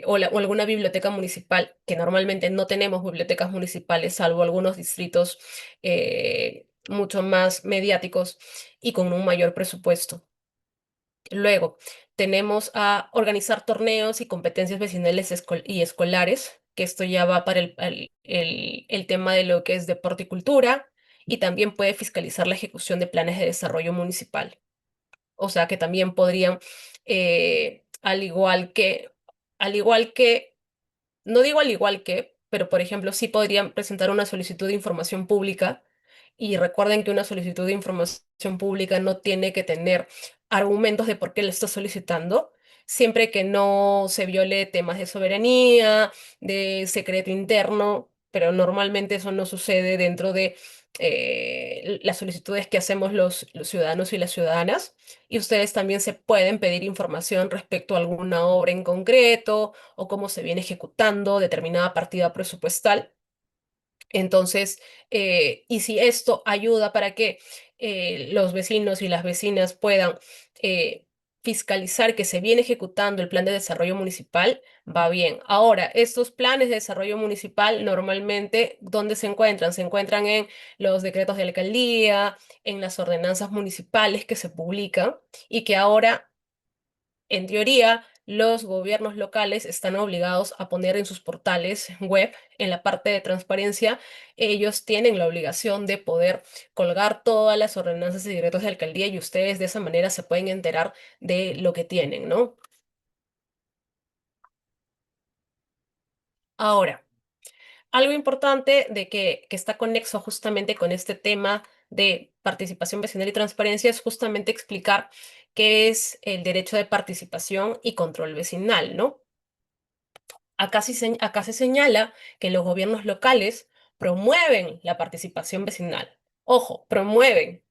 o alguna biblioteca municipal, que normalmente no tenemos bibliotecas municipales, salvo algunos distritos mucho más mediáticos y con un mayor presupuesto. Luego, tenemos a organizar torneos y competencias vecinales y escolares, que esto ya va para el tema de lo que es deporte y cultura, y también puede fiscalizar la ejecución de planes de desarrollo municipal. O sea que también podrían, al igual que no digo al igual que, pero por ejemplo, sí podrían presentar una solicitud de información pública y recuerden que una solicitud de información pública no tiene que tener argumentos de por qué la está solicitando, siempre que no se viole temas de soberanía, de secreto interno, pero normalmente eso no sucede dentro de las solicitudes que hacemos los ciudadanos y las ciudadanas. Y ustedes también se pueden pedir información respecto a alguna obra en concreto o cómo se viene ejecutando determinada partida presupuestal. Entonces, y si esto ayuda para que los vecinos y las vecinas puedan eh, fiscalizar que se viene ejecutando el plan de desarrollo municipal, va bien. Ahora, estos planes de desarrollo municipal normalmente, ¿dónde se encuentran? Se encuentran en los decretos de alcaldía, en las ordenanzas municipales que se publican y que ahora en teoría, los gobiernos locales están obligados a poner en sus portales web, en la parte de transparencia, ellos tienen la obligación de poder colgar todas las ordenanzas y decretos de alcaldía y ustedes de esa manera se pueden enterar de lo que tienen, ¿no? Ahora, algo importante que está conexo justamente con este tema de participación vecinal y transparencia es justamente explicar qué es el derecho de participación y control vecinal, ¿no? Acá se señala que los gobiernos locales promueven la participación vecinal. Ojo, promueven,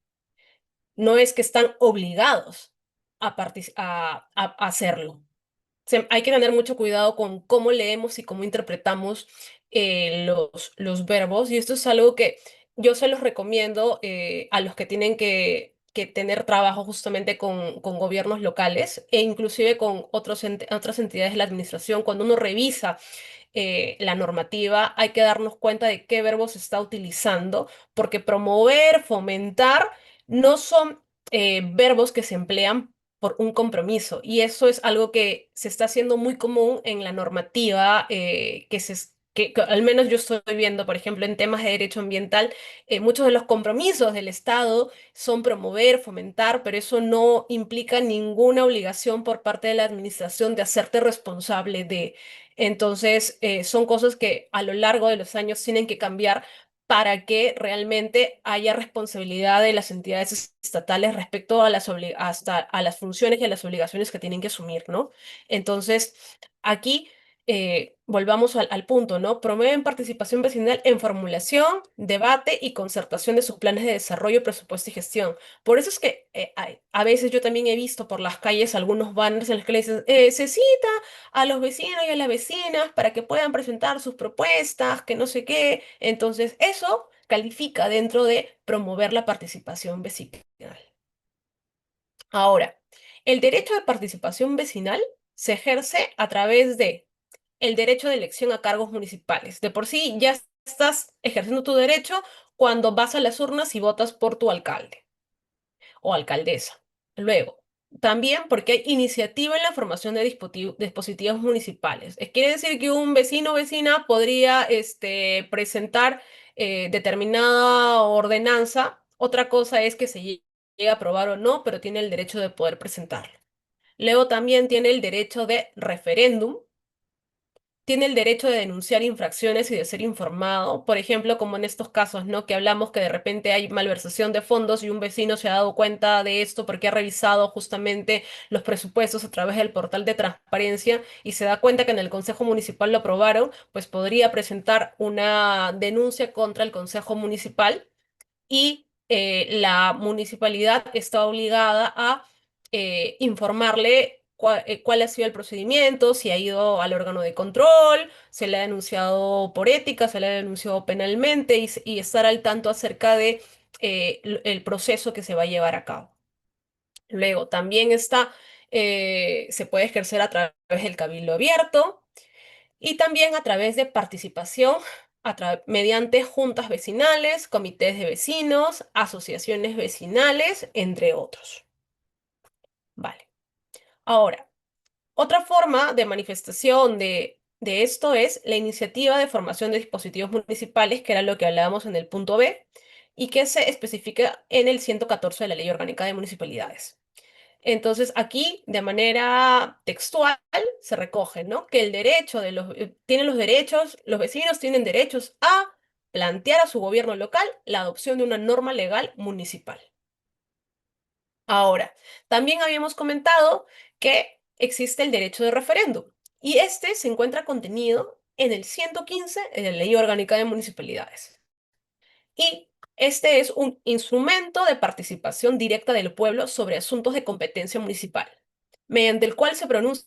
no es que están obligados a hacerlo. Hay que tener mucho cuidado con cómo leemos y cómo interpretamos los verbos, y esto es algo que yo se los recomiendo a los que tienen que tener trabajo justamente con gobiernos locales e inclusive con otras entidades de la administración. Cuando uno revisa la normativa, hay que darnos cuenta de qué verbo se está utilizando, porque promover, fomentar, no son verbos que se emplean por un compromiso. Y eso es algo que se está haciendo muy común en la normativa que al menos yo estoy viendo, por ejemplo, en temas de derecho ambiental, muchos de los compromisos del Estado son promover, fomentar, pero eso no implica ninguna obligación por parte de la administración de hacerte responsable de. Entonces, son cosas que a lo largo de los años tienen que cambiar para que realmente haya responsabilidad de las entidades estatales respecto a hasta a las funciones y a las obligaciones que tienen que asumir, ¿no? Entonces, aquí volvamos al punto, ¿no? Promueven participación vecinal en formulación, debate y concertación de sus planes de desarrollo, presupuesto y gestión. Por eso es que a veces yo también he visto por las calles algunos banners en los que le dicen, se cita a los vecinos y a las vecinas para que puedan presentar sus propuestas, que no sé qué. Entonces, eso califica dentro de promover la participación vecinal. Ahora, el derecho de participación vecinal se ejerce a través de el derecho de elección a cargos municipales. De por sí ya estás ejerciendo tu derecho cuando vas a las urnas y votas por tu alcalde o alcaldesa. Luego, también porque hay iniciativa en la formación de dispositivos municipales. Quiere decir que un vecino o vecina podría presentar determinada ordenanza. Otra cosa es que se llegue a aprobar o no, pero tiene el derecho de poder presentarlo. Luego también tiene el derecho de referéndum, tiene el derecho de denunciar infracciones y de ser informado, por ejemplo, como en estos casos, ¿no? Que hablamos que de repente hay malversación de fondos y un vecino se ha dado cuenta de esto porque ha revisado justamente los presupuestos a través del portal de transparencia y se da cuenta que en el Consejo Municipal lo aprobaron, pues podría presentar una denuncia contra el Consejo Municipal y la municipalidad está obligada a informarle cuál ha sido el procedimiento, si ha ido al órgano de control, se le ha denunciado por ética, se le ha denunciado penalmente y estar al tanto acerca de el proceso que se va a llevar a cabo. Luego, también se puede ejercer a través del cabildo abierto y también a través de participación mediante juntas vecinales, comités de vecinos, asociaciones vecinales, entre otros. Vale. Ahora, otra forma de manifestación de esto es la iniciativa de formación de dispositivos municipales, que era lo que hablábamos en el punto B, y que se especifica en el 114 de la Ley Orgánica de Municipalidades. Entonces, aquí, de manera textual, se recoge, ¿no? Que el derecho tienen los derechos, los vecinos tienen derechos a plantear a su gobierno local la adopción de una norma legal municipal. Ahora, también habíamos comentado que existe el derecho de referéndum y este se encuentra contenido en el 115 de la Ley Orgánica de Municipalidades. Y Este es un instrumento de participación directa del pueblo sobre asuntos de competencia municipal, mediante el cual se pronuncia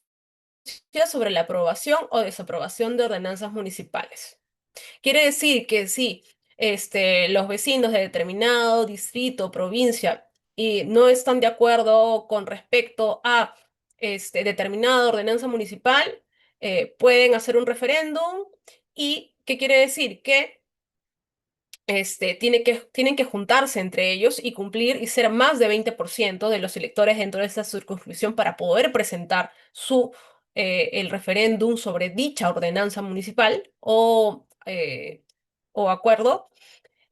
sobre la aprobación o desaprobación de ordenanzas municipales. Quiere decir que si los vecinos de determinado distrito, provincia, y no están de acuerdo con respecto a determinada ordenanza municipal, pueden hacer un referéndum. ¿Y qué quiere decir? Que tienen que juntarse entre ellos y cumplir y ser más de 20% de los electores dentro de esta circunscripción para poder presentar el referéndum sobre dicha ordenanza municipal o acuerdo.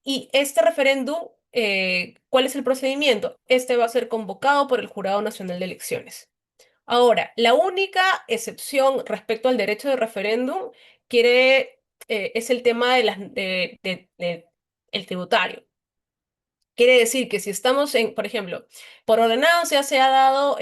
Y este referéndum, ¿cuál es el procedimiento? Este va a ser convocado por el Jurado Nacional de Elecciones. Ahora, la única excepción respecto al derecho de referéndum es el tema el tributario. Quiere decir que si estamos por ejemplo, por ordenanza se ha dado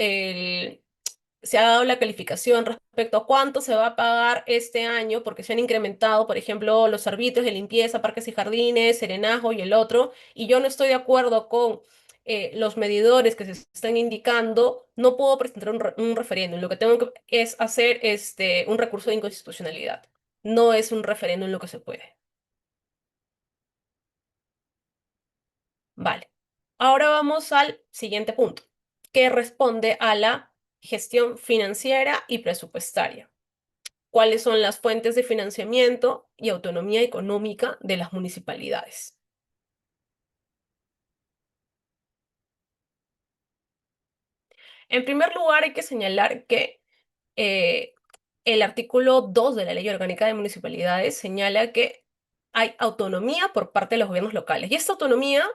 la calificación respecto a cuánto se va a pagar este año, porque se han incrementado, por ejemplo, los servicios de limpieza, parques y jardines, serenazgo y el otro, y yo no estoy de acuerdo con los medidores que se están indicando, no puedo presentar un referéndum. Lo que tengo que es hacer un recurso de inconstitucionalidad. No es un referéndum lo que se puede. Vale. Ahora vamos al siguiente punto, que responde a la gestión financiera y presupuestaria. ¿Cuáles son las fuentes de financiamiento y autonomía económica de las municipalidades? En primer lugar, hay que señalar que eh, el artículo 2 de la Ley Orgánica de Municipalidades señala que hay autonomía por parte de los gobiernos locales. Y esta autonomía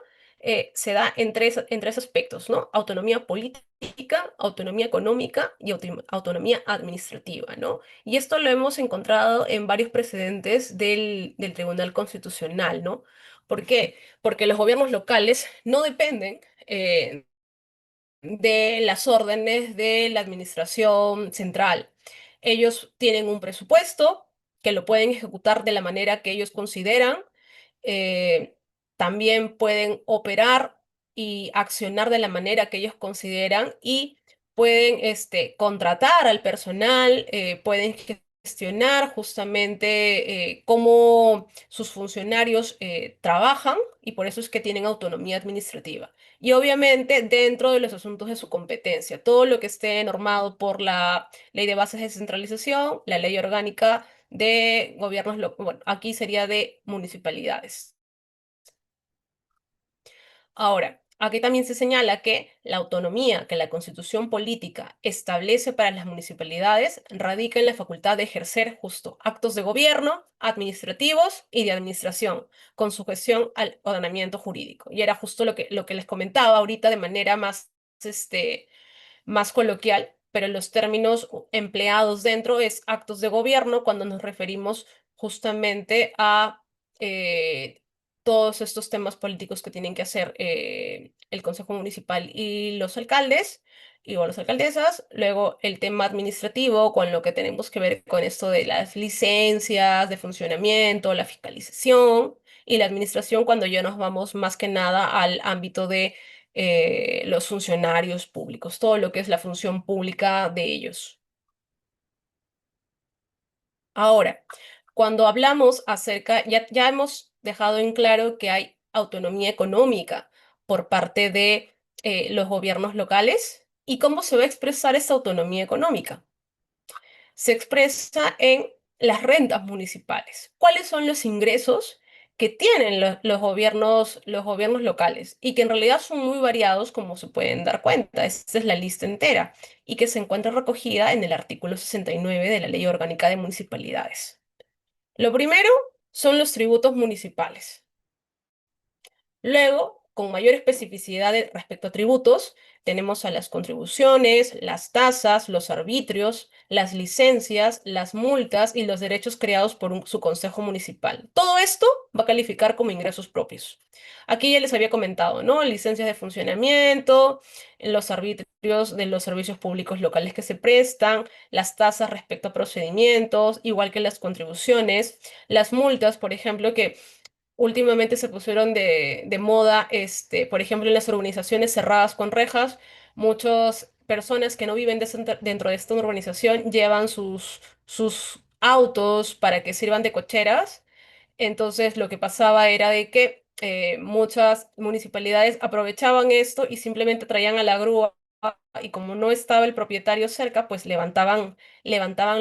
se da en tres aspectos, ¿no? Autonomía política, autonomía económica y autonomía administrativa, ¿no? Y esto lo hemos encontrado en varios precedentes del Tribunal Constitucional, ¿no? ¿Por qué? Porque los gobiernos locales no dependen de las órdenes de la administración central. Ellos tienen un presupuesto que lo pueden ejecutar de la manera que ellos consideran. eh, También pueden operar y accionar de la manera que ellos consideran y pueden contratar al personal, pueden gestionar justamente cómo sus funcionarios trabajan, y por eso es que tienen autonomía administrativa. Y obviamente dentro de los asuntos de su competencia, todo lo que esté normado por la Ley de Bases de Descentralización, la Ley Orgánica de Gobiernos, bueno, aquí sería de municipalidades. Ahora, aquí también se señala que la autonomía que la Constitución política establece para las municipalidades radica en la facultad de ejercer justo actos de gobierno, administrativos y de administración, con sujeción al ordenamiento jurídico. Y era justo lo que les comentaba ahorita de manera más coloquial, pero los términos empleados dentro es actos de gobierno cuando nos referimos justamente a eh, todos estos temas políticos que tienen que hacer el Consejo Municipal y los alcaldes o las alcaldesas. Luego el tema administrativo, con lo que tenemos que ver con esto de las licencias de funcionamiento, la fiscalización y la administración cuando ya nos vamos más que nada al ámbito de los funcionarios públicos, todo lo que es la función pública de ellos. Ahora, cuando hablamos ya hemos dejado en claro que hay autonomía económica por parte de los gobiernos locales. ¿Y cómo se va a expresar esta autonomía económica? Se expresa en las rentas municipales. ¿Cuáles son los ingresos que tienen los gobiernos locales? Y que en realidad son muy variados, como se pueden dar cuenta. Esta es la lista entera y que se encuentra recogida en el artículo 69 de la Ley Orgánica de Municipalidades. Lo primero son los tributos municipales. Luego, con mayor especificidad respecto a tributos, tenemos a las contribuciones, las tasas, los arbitrios, las licencias, las multas y los derechos creados por su consejo municipal. Todo esto va a calificar como ingresos propios. Aquí ya les había comentado, ¿no? Licencias de funcionamiento, los arbitrios de los servicios públicos locales que se prestan, las tasas respecto a procedimientos, igual que las contribuciones, las multas, por ejemplo, que últimamente se pusieron de moda, por ejemplo, en las urbanizaciones cerradas con rejas, muchas personas que no viven dentro de esta urbanización llevan sus autos para que sirvan de cocheras. Entonces, lo que pasaba era de que muchas municipalidades aprovechaban esto y simplemente traían a la grúa y como no estaba el propietario cerca, pues levantaban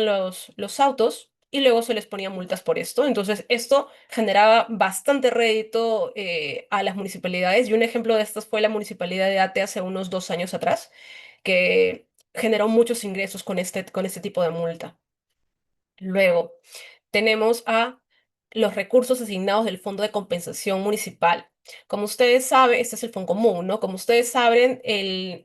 los autos y luego se les ponía multas por esto. Entonces, esto generaba bastante rédito a las municipalidades y un ejemplo de estas fue la municipalidad de Ate hace unos 2 años atrás, que generó muchos ingresos con este tipo de multa. Luego, tenemos a los recursos asignados del Fondo de Compensación Municipal. Como ustedes saben, este es el Fondo Común, ¿no? Como ustedes saben,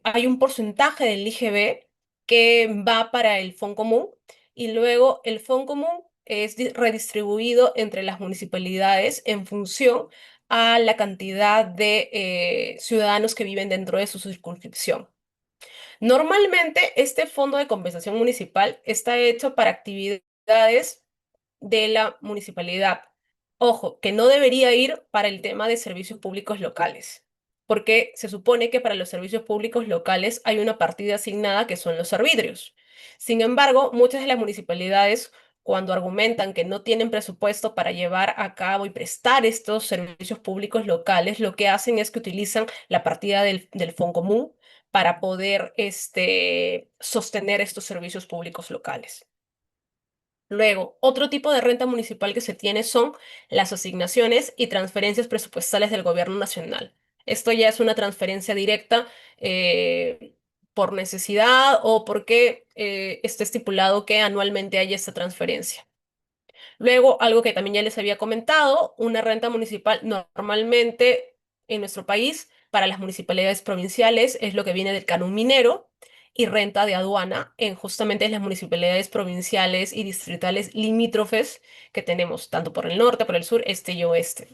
hay un porcentaje del IGB que va para el Fondo Común y luego el Fondo Común es redistribuido entre las municipalidades en función a la cantidad de ciudadanos que viven dentro de su circunscripción. Normalmente, este Fondo de Compensación Municipal está hecho para actividades de la municipalidad. Ojo, que no debería ir para el tema de servicios públicos locales, porque se supone que para los servicios públicos locales hay una partida asignada que son los servicios. Sin embargo, muchas de las municipalidades, cuando argumentan que no tienen presupuesto para llevar a cabo y prestar estos servicios públicos locales, lo que hacen es que utilizan la partida del Fondo Común para poder sostener estos servicios públicos locales. Luego, otro tipo de renta municipal que se tiene son las asignaciones y transferencias presupuestales del gobierno nacional. Esto ya es una transferencia directa por necesidad o porque está estipulado que anualmente haya esta transferencia. Luego, algo que también ya les había comentado, una renta municipal normalmente en nuestro país para las municipalidades provinciales es lo que viene del canon minero y renta de aduana en justamente las municipalidades provinciales y distritales limítrofes que tenemos tanto por el norte, por el sur, este y oeste.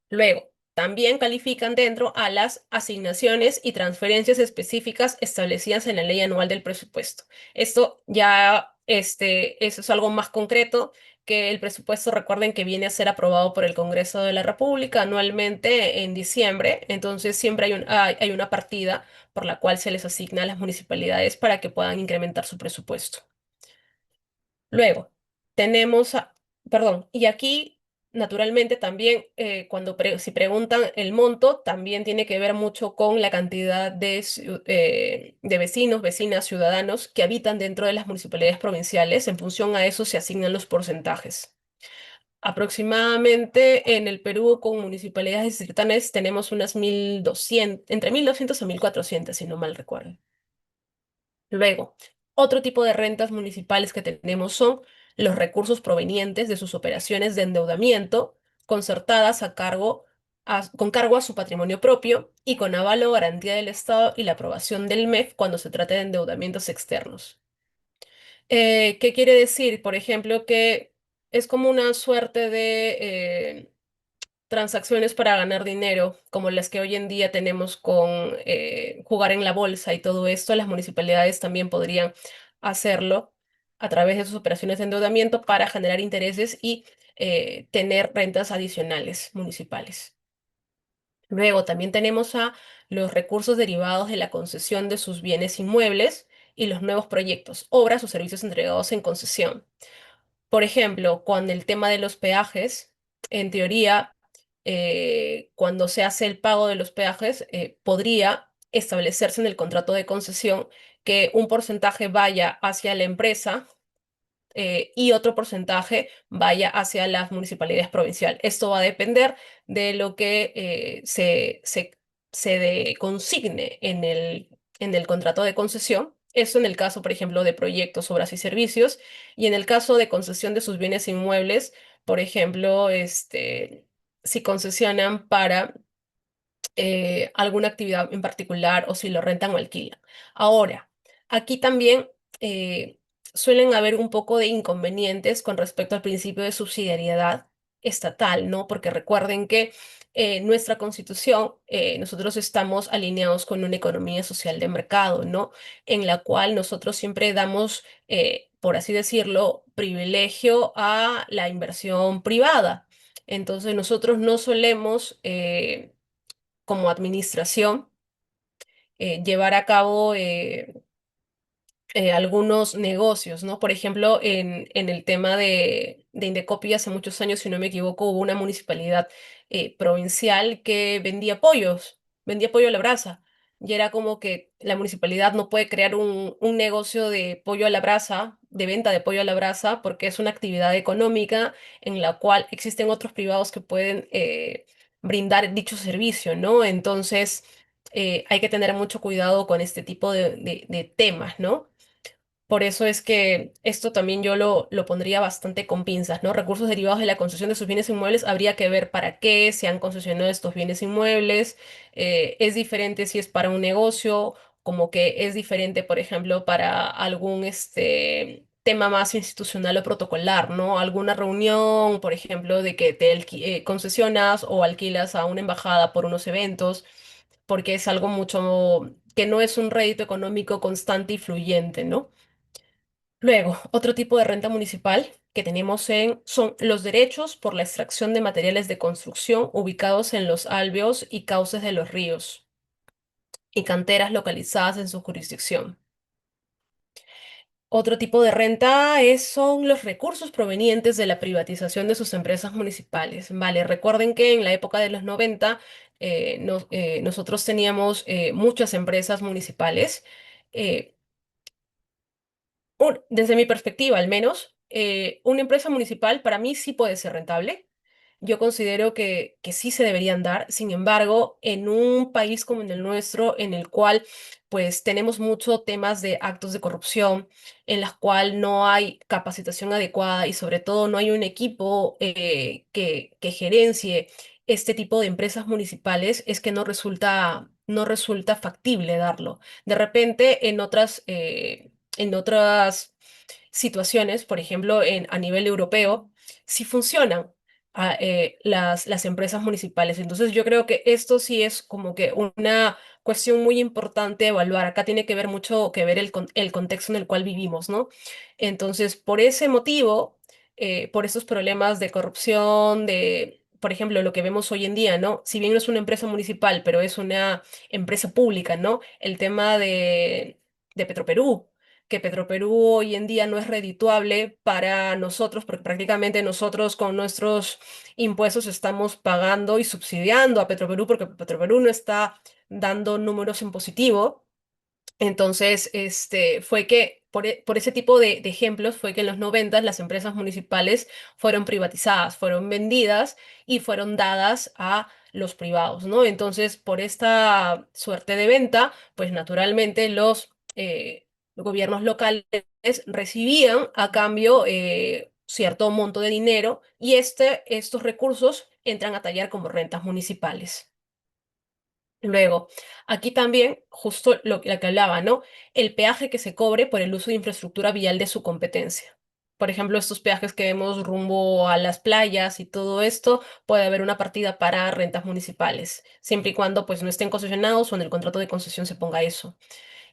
Luego, también califican dentro a las asignaciones y transferencias específicas establecidas en la ley anual del presupuesto. Esto ya, eso es algo más concreto que el presupuesto, recuerden que viene a ser aprobado por el Congreso de la República anualmente en diciembre, entonces siempre hay una partida por la cual se les asigna a las municipalidades para que puedan incrementar su presupuesto. Luego, tenemos, perdón, y aquí naturalmente también si preguntan el monto, también tiene que ver mucho con la cantidad de vecinos, vecinas, ciudadanos que habitan dentro de las municipalidades provinciales. En función a eso se asignan los porcentajes. Aproximadamente en el Perú con municipalidades distritales tenemos unas 1.200, entre 1.200 a 1.400, si no mal recuerdo. Luego, otro tipo de rentas municipales que tenemos son los recursos provenientes de sus operaciones de endeudamiento concertadas con cargo a su patrimonio propio y con aval o garantía del Estado y la aprobación del MEF cuando se trate de endeudamientos externos. ¿Qué quiere decir? Por ejemplo, que es como una suerte de transacciones para ganar dinero, como las que hoy en día tenemos con jugar en la bolsa y todo esto, las municipalidades también podrían hacerlo a través de sus operaciones de endeudamiento para generar intereses y tener rentas adicionales municipales. Luego también tenemos a los recursos derivados de la concesión de sus bienes inmuebles y los nuevos proyectos, obras o servicios entregados en concesión. Por ejemplo, con el tema de los peajes, en teoría, cuando se hace el pago de los peajes, podría establecerse en el contrato de concesión que un porcentaje vaya hacia la empresa y otro porcentaje vaya hacia las municipalidades provinciales. Esto va a depender de lo que consigne en el contrato de concesión. Eso en el caso, por ejemplo, de proyectos, obras y servicios. Y en el caso de concesión de sus bienes inmuebles, por ejemplo, si concesionan para alguna actividad en particular o si lo rentan o alquilan. Ahora, aquí también eh, suelen haber un poco de inconvenientes con respecto al principio de subsidiariedad estatal, ¿no? Porque recuerden que nuestra constitución, nosotros estamos alineados con una economía social de mercado, ¿no? En la cual nosotros siempre damos, por así decirlo, privilegio a la inversión privada. Entonces nosotros no solemos, como administración, llevar a cabo algunos negocios, ¿no? Por ejemplo, en el tema de Indecopi, hace muchos años, si no me equivoco, hubo una municipalidad provincial que vendía pollo a la brasa. Y era como que la municipalidad no puede crear un negocio de pollo a la brasa, de venta de pollo a la brasa, porque es una actividad económica en la cual existen otros privados que pueden brindar dicho servicio, ¿no? Entonces, hay que tener mucho cuidado con este tipo de temas, ¿no? Por eso es que esto también yo lo pondría bastante con pinzas, ¿no? Recursos derivados de la concesión de sus bienes inmuebles, habría que ver para qué se han concesionado estos bienes inmuebles. Es diferente si es para un negocio, como que es diferente, por ejemplo, para algún tema más institucional o protocolar, ¿no? Alguna reunión, por ejemplo, de que concesionas o alquilas a una embajada por unos eventos, porque es algo mucho que no es un rédito económico constante y fluyente, ¿no? Luego, otro tipo de renta municipal que tenemos son los derechos por la extracción de materiales de construcción ubicados en los alveos y cauces de los ríos y canteras localizadas en su jurisdicción. Otro tipo de renta son los recursos provenientes de la privatización de sus empresas municipales. Vale, recuerden que en la época de los 90 nosotros teníamos muchas empresas municipales. eh, Desde mi perspectiva, al menos, una empresa municipal para mí sí puede ser rentable. Yo considero que sí se deberían dar. Sin embargo, en un país como en el nuestro, en el cual pues tenemos muchos temas de actos de corrupción, en las cual no hay capacitación adecuada y sobre todo no hay un equipo que gerencie este tipo de empresas municipales, es que no resulta factible darlo. De repente, en otras situaciones, por ejemplo, a nivel europeo, sí funcionan las empresas municipales. Entonces, yo creo que esto sí es como que una cuestión muy importante a evaluar. Acá tiene que ver mucho que ver el contexto en el cual vivimos, ¿no? Entonces, por ese motivo, por esos problemas de corrupción, por ejemplo, lo que vemos hoy en día, ¿no? Si bien no es una empresa municipal, pero es una empresa pública, ¿no? El tema de Petroperú, que Petroperú hoy en día no es redituable para nosotros, porque prácticamente nosotros con nuestros impuestos estamos pagando y subsidiando a Petroperú, porque Petroperú no está dando números en positivo. Entonces, fue que por ese tipo de ejemplos fue que en los 90 las empresas municipales fueron privatizadas, fueron vendidas y fueron dadas a los privados, ¿no? Entonces, por esta suerte de venta, pues naturalmente los gobiernos locales recibían a cambio cierto monto de dinero y estos recursos entran a tallar como rentas municipales. Luego, aquí también, justo lo que hablaba, ¿no? El peaje que se cobre por el uso de infraestructura vial de su competencia. Por ejemplo, estos peajes que vemos rumbo a las playas y todo esto, puede haber una partida para rentas municipales, siempre y cuando pues no estén concesionados o en el contrato de concesión se ponga eso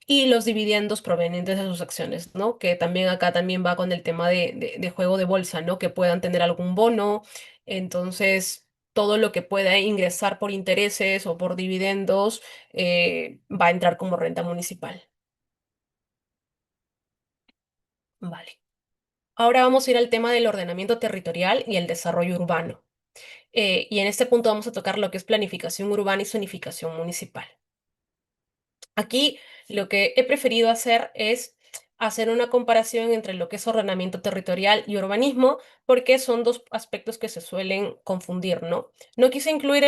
y los dividendos provenientes de sus acciones, ¿no? Que también acá también va con el tema de juego de bolsa, ¿no? Que puedan tener algún bono. Entonces, todo lo que pueda ingresar por intereses o por dividendos va a entrar como renta municipal. Vale. Ahora vamos a ir al tema del ordenamiento territorial y el desarrollo urbano. Y en este punto vamos a tocar lo que es planificación urbana y zonificación municipal. Aquí lo que he preferido hacer es hacer una comparación entre lo que es ordenamiento territorial y urbanismo, porque son dos aspectos que se suelen confundir, ¿no? No quise incluir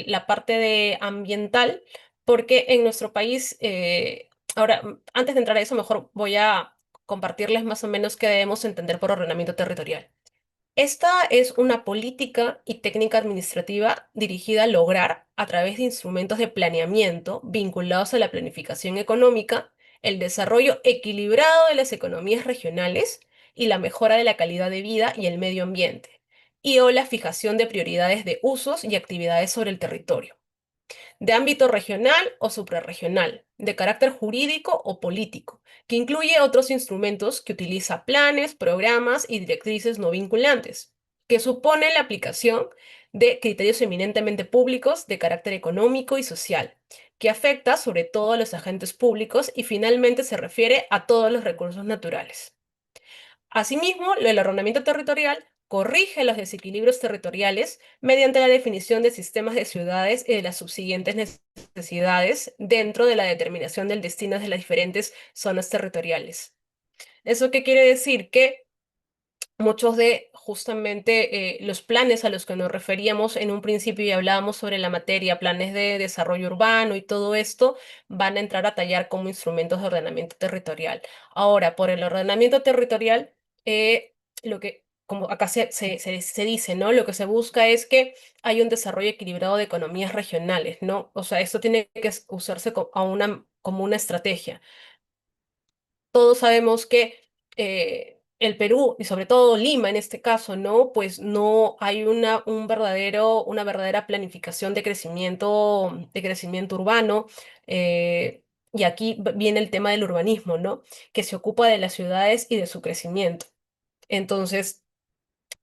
la parte de ambiental, porque en nuestro país, ahora, antes de entrar a eso, mejor voy a compartirles más o menos qué debemos entender por ordenamiento territorial. Esta es una política y técnica administrativa dirigida a lograr, a través de instrumentos de planeamiento vinculados a la planificación económica, el desarrollo equilibrado de las economías regionales y la mejora de la calidad de vida y el medio ambiente, y o la fijación de prioridades de usos y actividades sobre el territorio, de ámbito regional o suprarregional, de carácter jurídico o político, que incluye otros instrumentos que utiliza planes, programas y directrices no vinculantes. que supone la aplicación de criterios eminentemente públicos de carácter económico y social, que afecta sobre todo a los agentes públicos y finalmente se refiere a todos los recursos naturales. Asimismo, el ordenamiento territorial corrige los desequilibrios territoriales mediante la definición de sistemas de ciudades y de las subsiguientes necesidades dentro de la determinación del destino de las diferentes zonas territoriales. ¿Eso qué quiere decir? Que muchos de justamente los planes a los que nos referíamos en un principio y hablábamos sobre la materia, planes de desarrollo urbano y todo esto, van a entrar a tallar como instrumentos de ordenamiento territorial. Ahora, por el ordenamiento territorial, lo que, como acá se dice, ¿no? Lo que se busca es que haya un desarrollo equilibrado de economías regionales, ¿no? O sea, esto tiene que usarse como una estrategia. Todos sabemos que el Perú, y sobre todo Lima en este caso, ¿no? Pues no hay una verdadera planificación de crecimiento urbano. Y aquí viene el tema del urbanismo, ¿no? Que se ocupa de las ciudades y de su crecimiento. Entonces,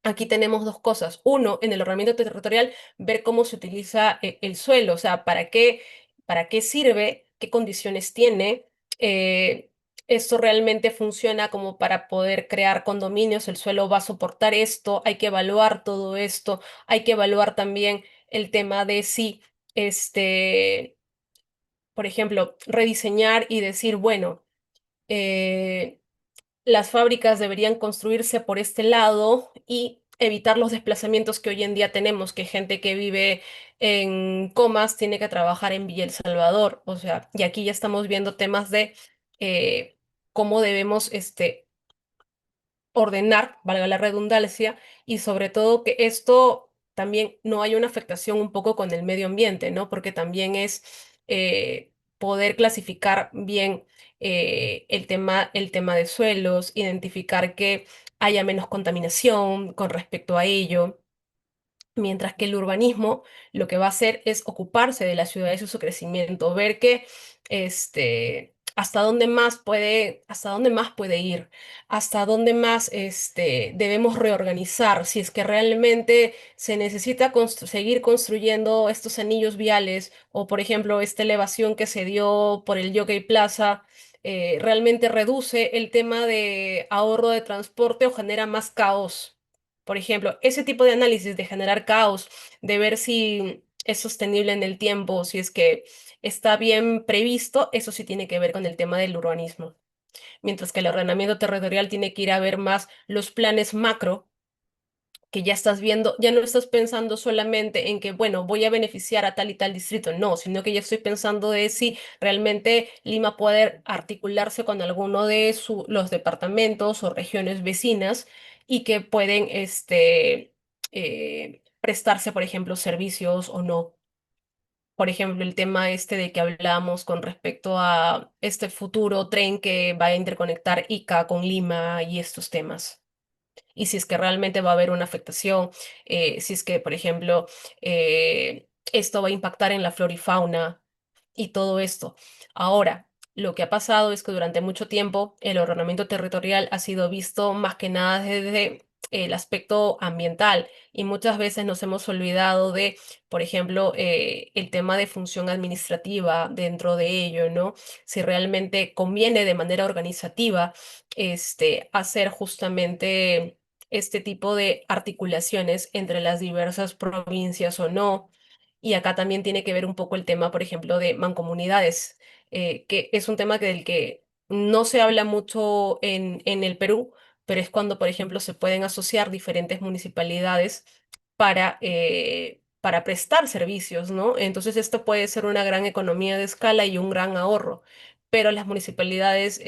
aquí tenemos dos cosas. Uno, en el ordenamiento territorial, ver cómo se utiliza el suelo, o sea, para qué sirve, qué condiciones tiene. eh, Esto realmente funciona como para poder crear condominios, el suelo va a soportar esto, hay que evaluar todo esto, hay que evaluar también el tema de si, este, por ejemplo, rediseñar y decir, bueno, eh, las fábricas deberían construirse por este lado y evitar los desplazamientos que hoy en día tenemos, que gente que vive en Comas tiene que trabajar en Villa El Salvador. O sea, y aquí ya estamos viendo temas de cómo debemos ordenar, valga la redundancia, y sobre todo que esto también no haya una afectación un poco con el medio ambiente, ¿no? Porque también es poder clasificar bien el tema de suelos, identificar que haya menos contaminación con respecto a ello. Mientras que el urbanismo lo que va a hacer es ocuparse de las ciudades y su crecimiento, ver que hasta dónde más puede ir, hasta dónde más debemos reorganizar, si es que realmente se necesita seguir construyendo estos anillos viales o, por ejemplo, esta elevación que se dio por el Jockey Plaza. Realmente reduce el tema de ahorro de transporte o genera más caos. Por ejemplo, ese tipo de análisis de generar caos, de ver si es sostenible en el tiempo, si es que está bien previsto, eso sí tiene que ver con el tema del urbanismo. Mientras que el ordenamiento territorial tiene que ir a ver más los planes macro que ya estás viendo, ya no estás pensando solamente en que, bueno, voy a beneficiar a tal y tal distrito, no, sino que ya estoy pensando de si realmente Lima puede articularse con alguno de los departamentos o regiones vecinas y que pueden prestarse, por ejemplo, servicios o no. Por ejemplo, el tema de que hablamos con respecto a este futuro tren que va a interconectar Ica con Lima y estos temas y si es que realmente va a haber una afectación, si es que, por ejemplo, esto va a impactar en la flora y fauna y todo esto. Ahora, lo que ha pasado es que durante mucho tiempo el ordenamiento territorial ha sido visto más que nada desde el aspecto ambiental y muchas veces nos hemos olvidado de, por ejemplo, el tema de función administrativa dentro de ello, ¿no? Si realmente conviene de manera organizativa hacer justamente este tipo de articulaciones entre las diversas provincias o no. Y acá también tiene que ver un poco el tema, por ejemplo, de mancomunidades, que es un tema del que no se habla mucho en el Perú, pero es cuando, por ejemplo, se pueden asociar diferentes municipalidades para prestar servicios, ¿no? Entonces esto puede ser una gran economía de escala y un gran ahorro, pero las municipalidades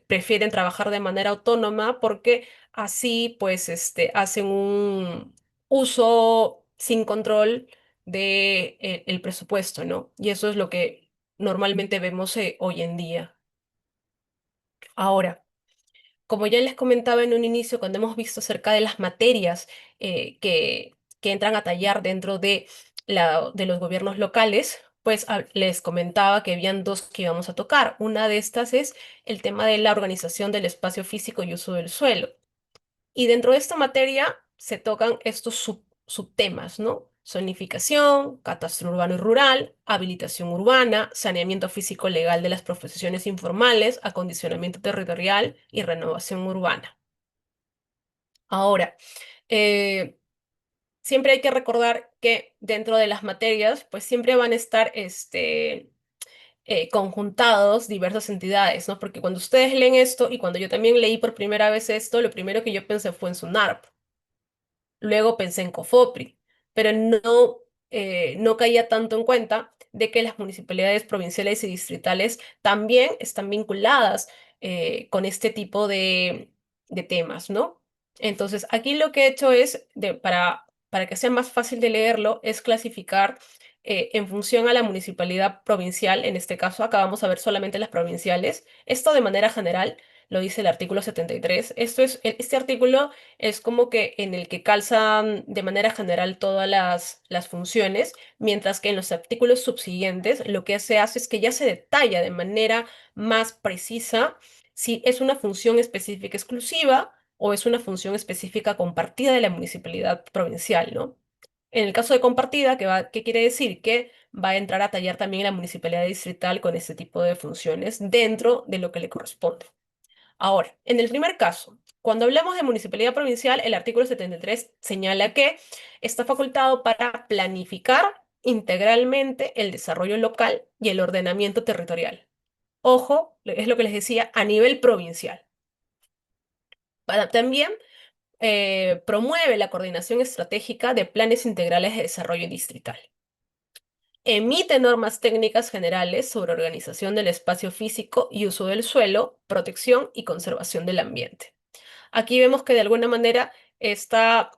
prefieren trabajar de manera autónoma porque así pues hacen un uso sin control de el presupuesto, ¿no? Y eso es lo que normalmente vemos hoy en día. Ahora, como ya les comentaba en un inicio, cuando hemos visto acerca de las materias que entran a tallar dentro de los gobiernos locales, pues les comentaba que habían dos que íbamos a tocar. Una de estas es el tema de la organización del espacio físico y uso del suelo. Y dentro de esta materia se tocan estos subtemas, ¿no? Zonificación, catastro urbano y rural, habilitación urbana, saneamiento físico legal de las profesiones informales, acondicionamiento territorial y renovación urbana. Ahora, eh, siempre hay que recordar que dentro de las materias, pues siempre van a estar conjuntados diversas entidades, ¿no? Porque cuando ustedes leen esto y cuando yo también leí por primera vez esto, lo primero que yo pensé fue en SUNARP. Luego pensé en COFOPRI, pero no caía tanto en cuenta de que las municipalidades provinciales y distritales también están vinculadas con este tipo de temas, ¿no? Entonces, aquí lo que he hecho es, para que sea más fácil de leerlo, es clasificar en función a la municipalidad provincial. En este caso, acá vamos a ver solamente las provinciales. Esto de manera general lo dice el artículo 73. Este artículo es como que en el que calzan de manera general todas las funciones, mientras que en los artículos subsiguientes lo que se hace es que ya se detalla de manera más precisa si es una función específica exclusiva o es una función específica compartida de la municipalidad provincial, ¿no? En el caso de compartida, ¿qué quiere decir? Que va a entrar a tallar también la municipalidad distrital con este tipo de funciones dentro de lo que le corresponde. Ahora, en el primer caso, cuando hablamos de municipalidad provincial, el artículo 73 señala que está facultado para planificar integralmente el desarrollo local y el ordenamiento territorial. Ojo, es lo que les decía, a nivel provincial. También promueve la coordinación estratégica de planes integrales de desarrollo distrital. Emite normas técnicas generales sobre organización del espacio físico y uso del suelo, protección y conservación del ambiente. Aquí vemos que de alguna manera está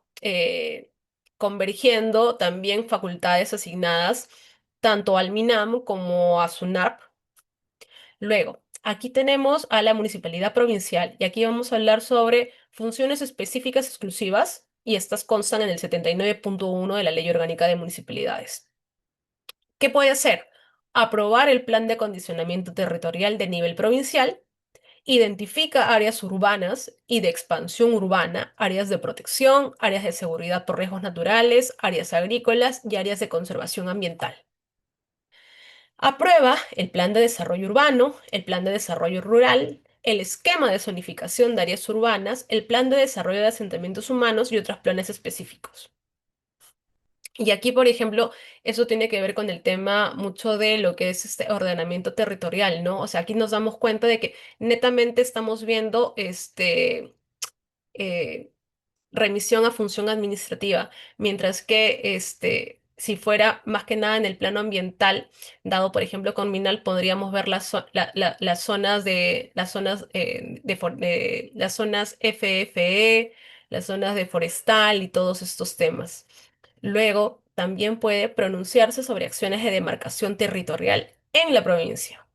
convergiendo también facultades asignadas tanto al MINAM como a SUNARP. Luego, aquí tenemos a la municipalidad provincial y aquí vamos a hablar sobre funciones específicas exclusivas y estas constan en el 79.1 de la Ley Orgánica de Municipalidades. ¿Qué puede hacer? Aprobar el plan de acondicionamiento territorial de nivel provincial. Identifica áreas urbanas y de expansión urbana, áreas de protección, áreas de seguridad por riesgos naturales, áreas agrícolas y áreas de conservación ambiental. Aprueba el plan de desarrollo urbano, el plan de desarrollo rural, el esquema de zonificación de áreas urbanas, el plan de desarrollo de asentamientos humanos y otros planes específicos. Y aquí, por ejemplo, eso tiene que ver con el tema mucho de lo que es este ordenamiento territorial, ¿no? O sea, aquí nos damos cuenta de que netamente estamos viendo eh, remisión a función administrativa, mientras que si fuera más que nada en el plano ambiental, dado por ejemplo con Minal, podríamos ver las zonas las zonas FFE, las zonas de forestal y todos estos temas. Luego, también puede pronunciarse sobre acciones de demarcación territorial en la provincia.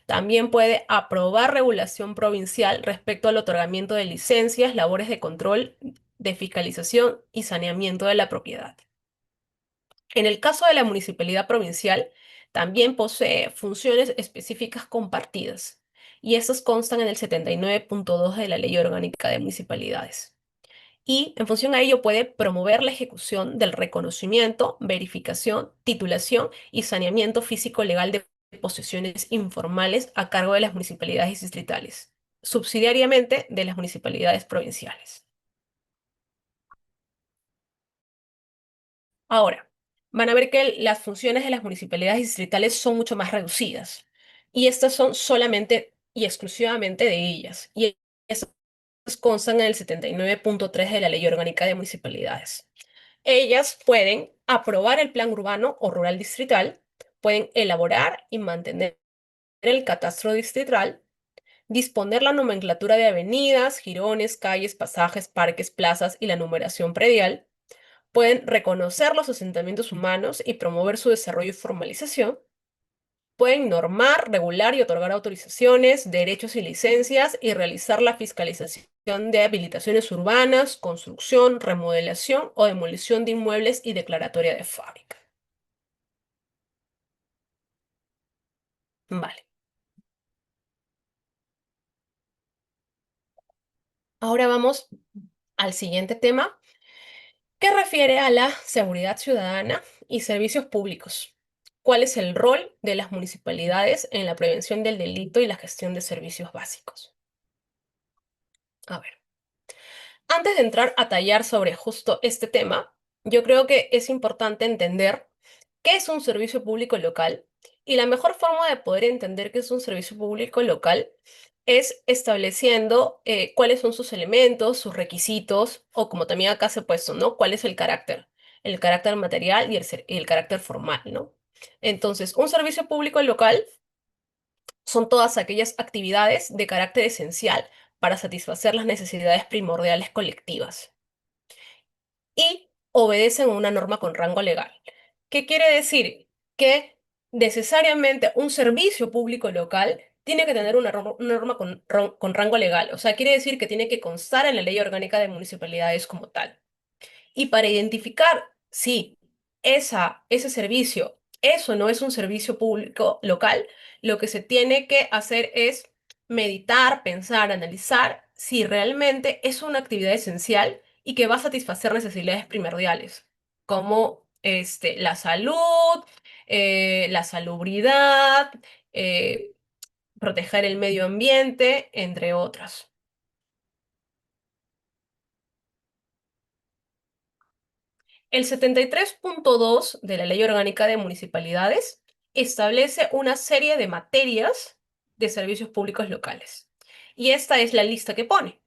También puede aprobar regulación provincial respecto al otorgamiento de licencias, labores de control, de fiscalización y saneamiento de la propiedad. En el caso de la municipalidad provincial, también posee funciones específicas compartidas, y estas constan en el 79.2 de la Ley Orgánica de Municipalidades. Y en función a ello puede promover la ejecución del reconocimiento, verificación, titulación y saneamiento físico legal de posesiones informales a cargo de las municipalidades distritales, subsidiariamente de las municipalidades provinciales. Ahora, van a ver que las funciones de las municipalidades distritales son mucho más reducidas y estas son solamente y exclusivamente de ellas. Y estas constan en el 79.3 de la Ley Orgánica de Municipalidades. Ellas pueden aprobar el plan urbano o rural distrital, pueden elaborar y mantener el catastro distrital, disponer la nomenclatura de avenidas, jirones, calles, pasajes, parques, plazas y la numeración predial, pueden reconocer los asentamientos humanos y promover su desarrollo y formalización, pueden normar, regular y otorgar autorizaciones, derechos y licencias y realizar la fiscalización de habilitaciones urbanas, construcción, remodelación o demolición de inmuebles y declaratoria de fábrica. Vale. Ahora vamos al siguiente tema, que refiere a la seguridad ciudadana y servicios públicos. ¿Cuál es el rol de las municipalidades en la prevención del delito y la gestión de servicios básicos? A ver, antes de entrar a tallar sobre justo este tema, yo creo que es importante entender qué es un servicio público local, y la mejor forma de poder entender qué es un servicio público local es estableciendo cuáles son sus elementos, sus requisitos, o como también acá se ha puesto, ¿no? ¿Cuál es el carácter material y y el carácter formal, ¿no? Entonces, un servicio público local son todas aquellas actividades de carácter esencial para satisfacer las necesidades primordiales colectivas y obedecen a una norma con rango legal. ¿Qué quiere decir? Que necesariamente un servicio público local tiene que tener una norma con rango legal. O sea, quiere decir que tiene que constar en la Ley Orgánica de Municipalidades como tal. Y para identificar si ese servicio eso no es un servicio público local, lo que se tiene que hacer es meditar, pensar, analizar si realmente es una actividad esencial y que va a satisfacer necesidades primordiales, como la salud, la salubridad, eh, proteger el medio ambiente, entre otras. El 73.2 de la Ley Orgánica de Municipalidades establece una serie de materias de servicios públicos locales. Y esta es la lista que pone.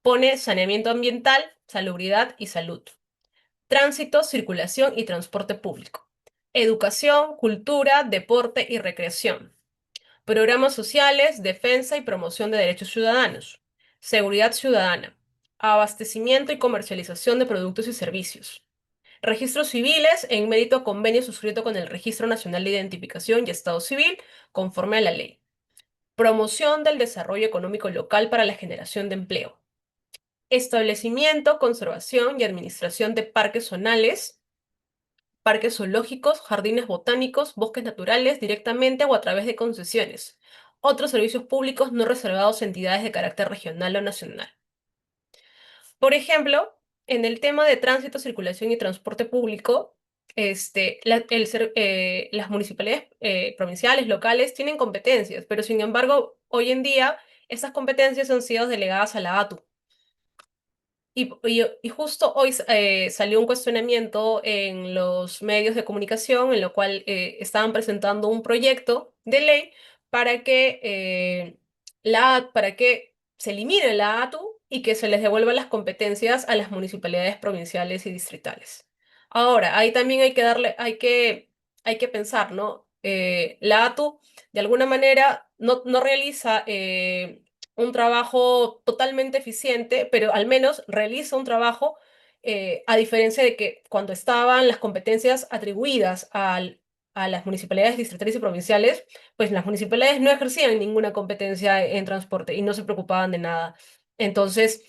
Pone saneamiento ambiental, salubridad y salud, tránsito, circulación y transporte público, educación, cultura, deporte y recreación, programas sociales, defensa y promoción de derechos ciudadanos, seguridad ciudadana, abastecimiento y comercialización de productos y servicios, registros civiles en mérito a convenio suscrito con el Registro Nacional de Identificación y Estado Civil, conforme a la ley. Promoción del desarrollo económico local para la generación de empleo. Establecimiento, conservación y administración de parques zonales, parques zoológicos, jardines botánicos, bosques naturales, directamente o a través de concesiones. Otros servicios públicos no reservados a entidades de carácter regional o nacional. Por ejemplo, en el tema de tránsito, circulación y transporte público, las municipalidades provinciales, locales, tienen competencias, pero sin embargo, hoy en día, estas competencias han sido delegadas a la ATU. Y justo hoy salió un cuestionamiento en los medios de comunicación en lo cual estaban presentando un proyecto de ley para que, para que se elimine la ATU y que se les devuelvan las competencias a las municipalidades provinciales y distritales. Ahora, ahí también hay que pensar, ¿no? La ATU, de alguna manera, no realiza un trabajo totalmente eficiente, pero al menos realiza un trabajo, a diferencia de que cuando estaban las competencias atribuidas a las municipalidades distritales y provinciales, pues las municipalidades no ejercían ninguna competencia en transporte y no se preocupaban de nada. Entonces,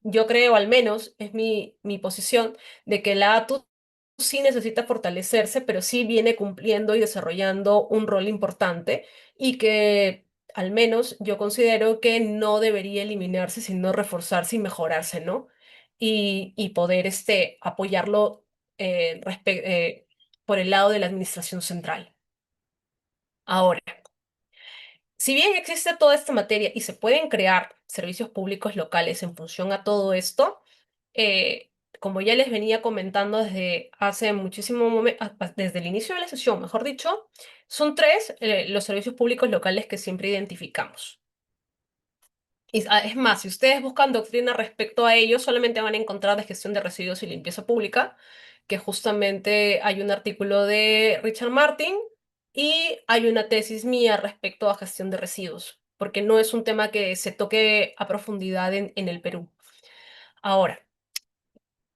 yo creo, al menos es mi posición, de que la ATU sí necesita fortalecerse, pero sí viene cumpliendo y desarrollando un rol importante y que al menos yo considero que no debería eliminarse, sino reforzarse y mejorarse, ¿no? Y poder apoyarlo por el lado de la administración central. Ahora, si bien existe toda esta materia y se pueden crear servicios públicos locales en función a todo esto, como ya les venía comentando desde hace muchísimo momento, desde el inicio de la sesión, mejor dicho, son tres los servicios públicos locales que siempre identificamos. Es más, si ustedes buscan doctrina respecto a ello, solamente van a encontrar de gestión de residuos y limpieza pública, que justamente hay un artículo de Richard Martin y hay una tesis mía respecto a gestión de residuos, porque no es un tema que se toque a profundidad en el Perú. Ahora,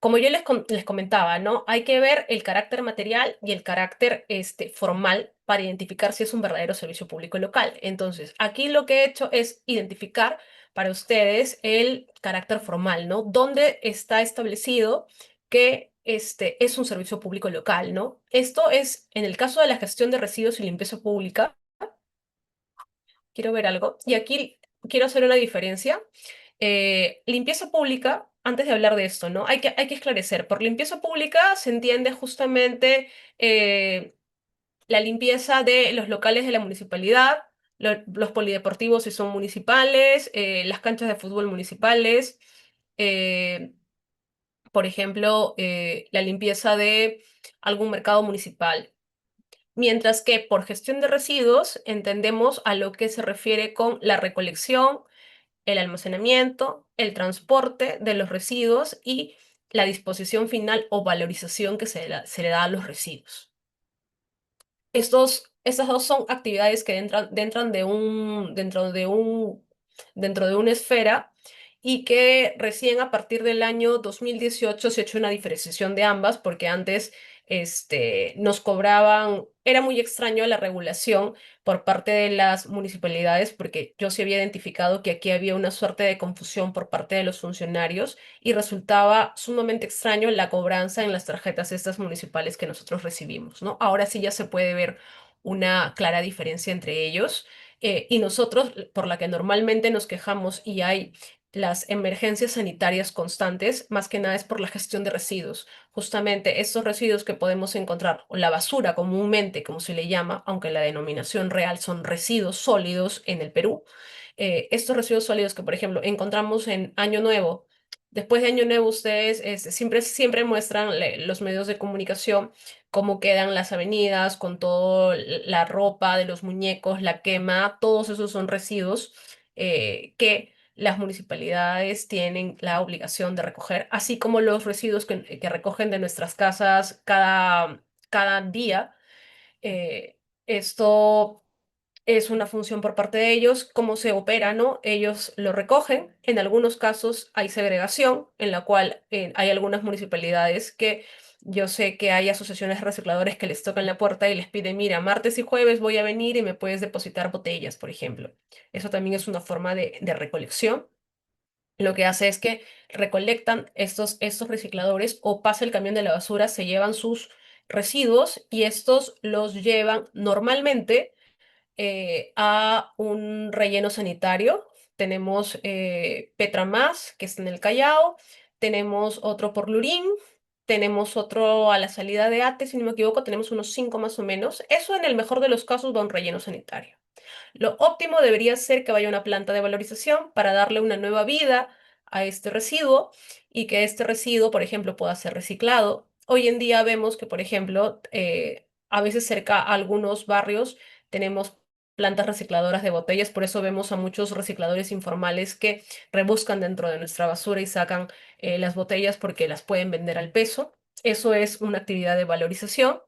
como yo les comentaba, ¿no? Hay que ver el carácter material y el carácter formal para identificar si es un verdadero servicio público local. Entonces, aquí lo que he hecho es identificar para ustedes el carácter formal, ¿no? ¿Dónde está establecido que este es un servicio público local, ¿no? Esto es en el caso de la gestión de residuos y limpieza pública. Quiero ver algo. Y aquí quiero hacer una diferencia. Limpieza pública antes de hablar de esto, ¿no? Hay que esclarecer. Por limpieza pública se entiende justamente eh, la limpieza de los locales de la municipalidad, los polideportivos si son municipales, las canchas de fútbol municipales, eh, por ejemplo, la limpieza de algún mercado municipal. Mientras que por gestión de residuos entendemos a lo que se refiere con la recolección, el almacenamiento, el transporte de los residuos y la disposición final o valorización que se le da a los residuos. Estas dos son actividades que entran dentro de una esfera y que recién a partir del año 2018 se ha hecho una diferenciación de ambas porque antes nos cobraban, era muy extraño la regulación por parte de las municipalidades porque yo sí había identificado que aquí había una suerte de confusión por parte de los funcionarios y resultaba sumamente extraño la cobranza en las tarjetas estas municipales que nosotros recibimos, ¿no? Ahora sí ya se puede ver una clara diferencia entre ellos y nosotros, por la que normalmente nos quejamos y hay las emergencias sanitarias constantes, más que nada es por la gestión de residuos. Justamente estos residuos que podemos encontrar, o la basura comúnmente, como se le llama, aunque la denominación real son residuos sólidos en el Perú, estos residuos sólidos que, por ejemplo, encontramos en Año Nuevo. Después de Año Nuevo, ustedes siempre muestran los medios de comunicación cómo quedan las avenidas con toda la ropa de los muñecos, la quema, todos esos son residuos que las municipalidades tienen la obligación de recoger, así como los residuos que recogen de nuestras casas cada día. Esto es una función por parte de ellos, cómo se opera, ¿no? Ellos lo recogen. En algunos casos hay segregación, en la cual hay algunas municipalidades que yo sé que hay asociaciones de recicladores que les tocan la puerta y les piden, mira, martes y jueves voy a venir y me puedes depositar botellas, por ejemplo. Eso también es una forma de recolección. Lo que hace es que recolectan estos recicladores o pasa el camión de la basura, se llevan sus residuos y estos los llevan normalmente a un relleno sanitario. Tenemos Petramás, que está en el Callao, tenemos otro por Lurín, tenemos otro a la salida de Ate, si no me equivoco, tenemos unos cinco más o menos. Eso en el mejor de los casos va a un relleno sanitario. Lo óptimo debería ser que vaya a una planta de valorización para darle una nueva vida a este residuo y que este residuo, por ejemplo, pueda ser reciclado. Hoy en día vemos que, por ejemplo, a veces cerca a algunos barrios tenemos plantas recicladoras de botellas, por eso vemos a muchos recicladores informales que rebuscan dentro de nuestra basura y sacan las botellas porque las pueden vender al peso. Eso es una actividad de valorización.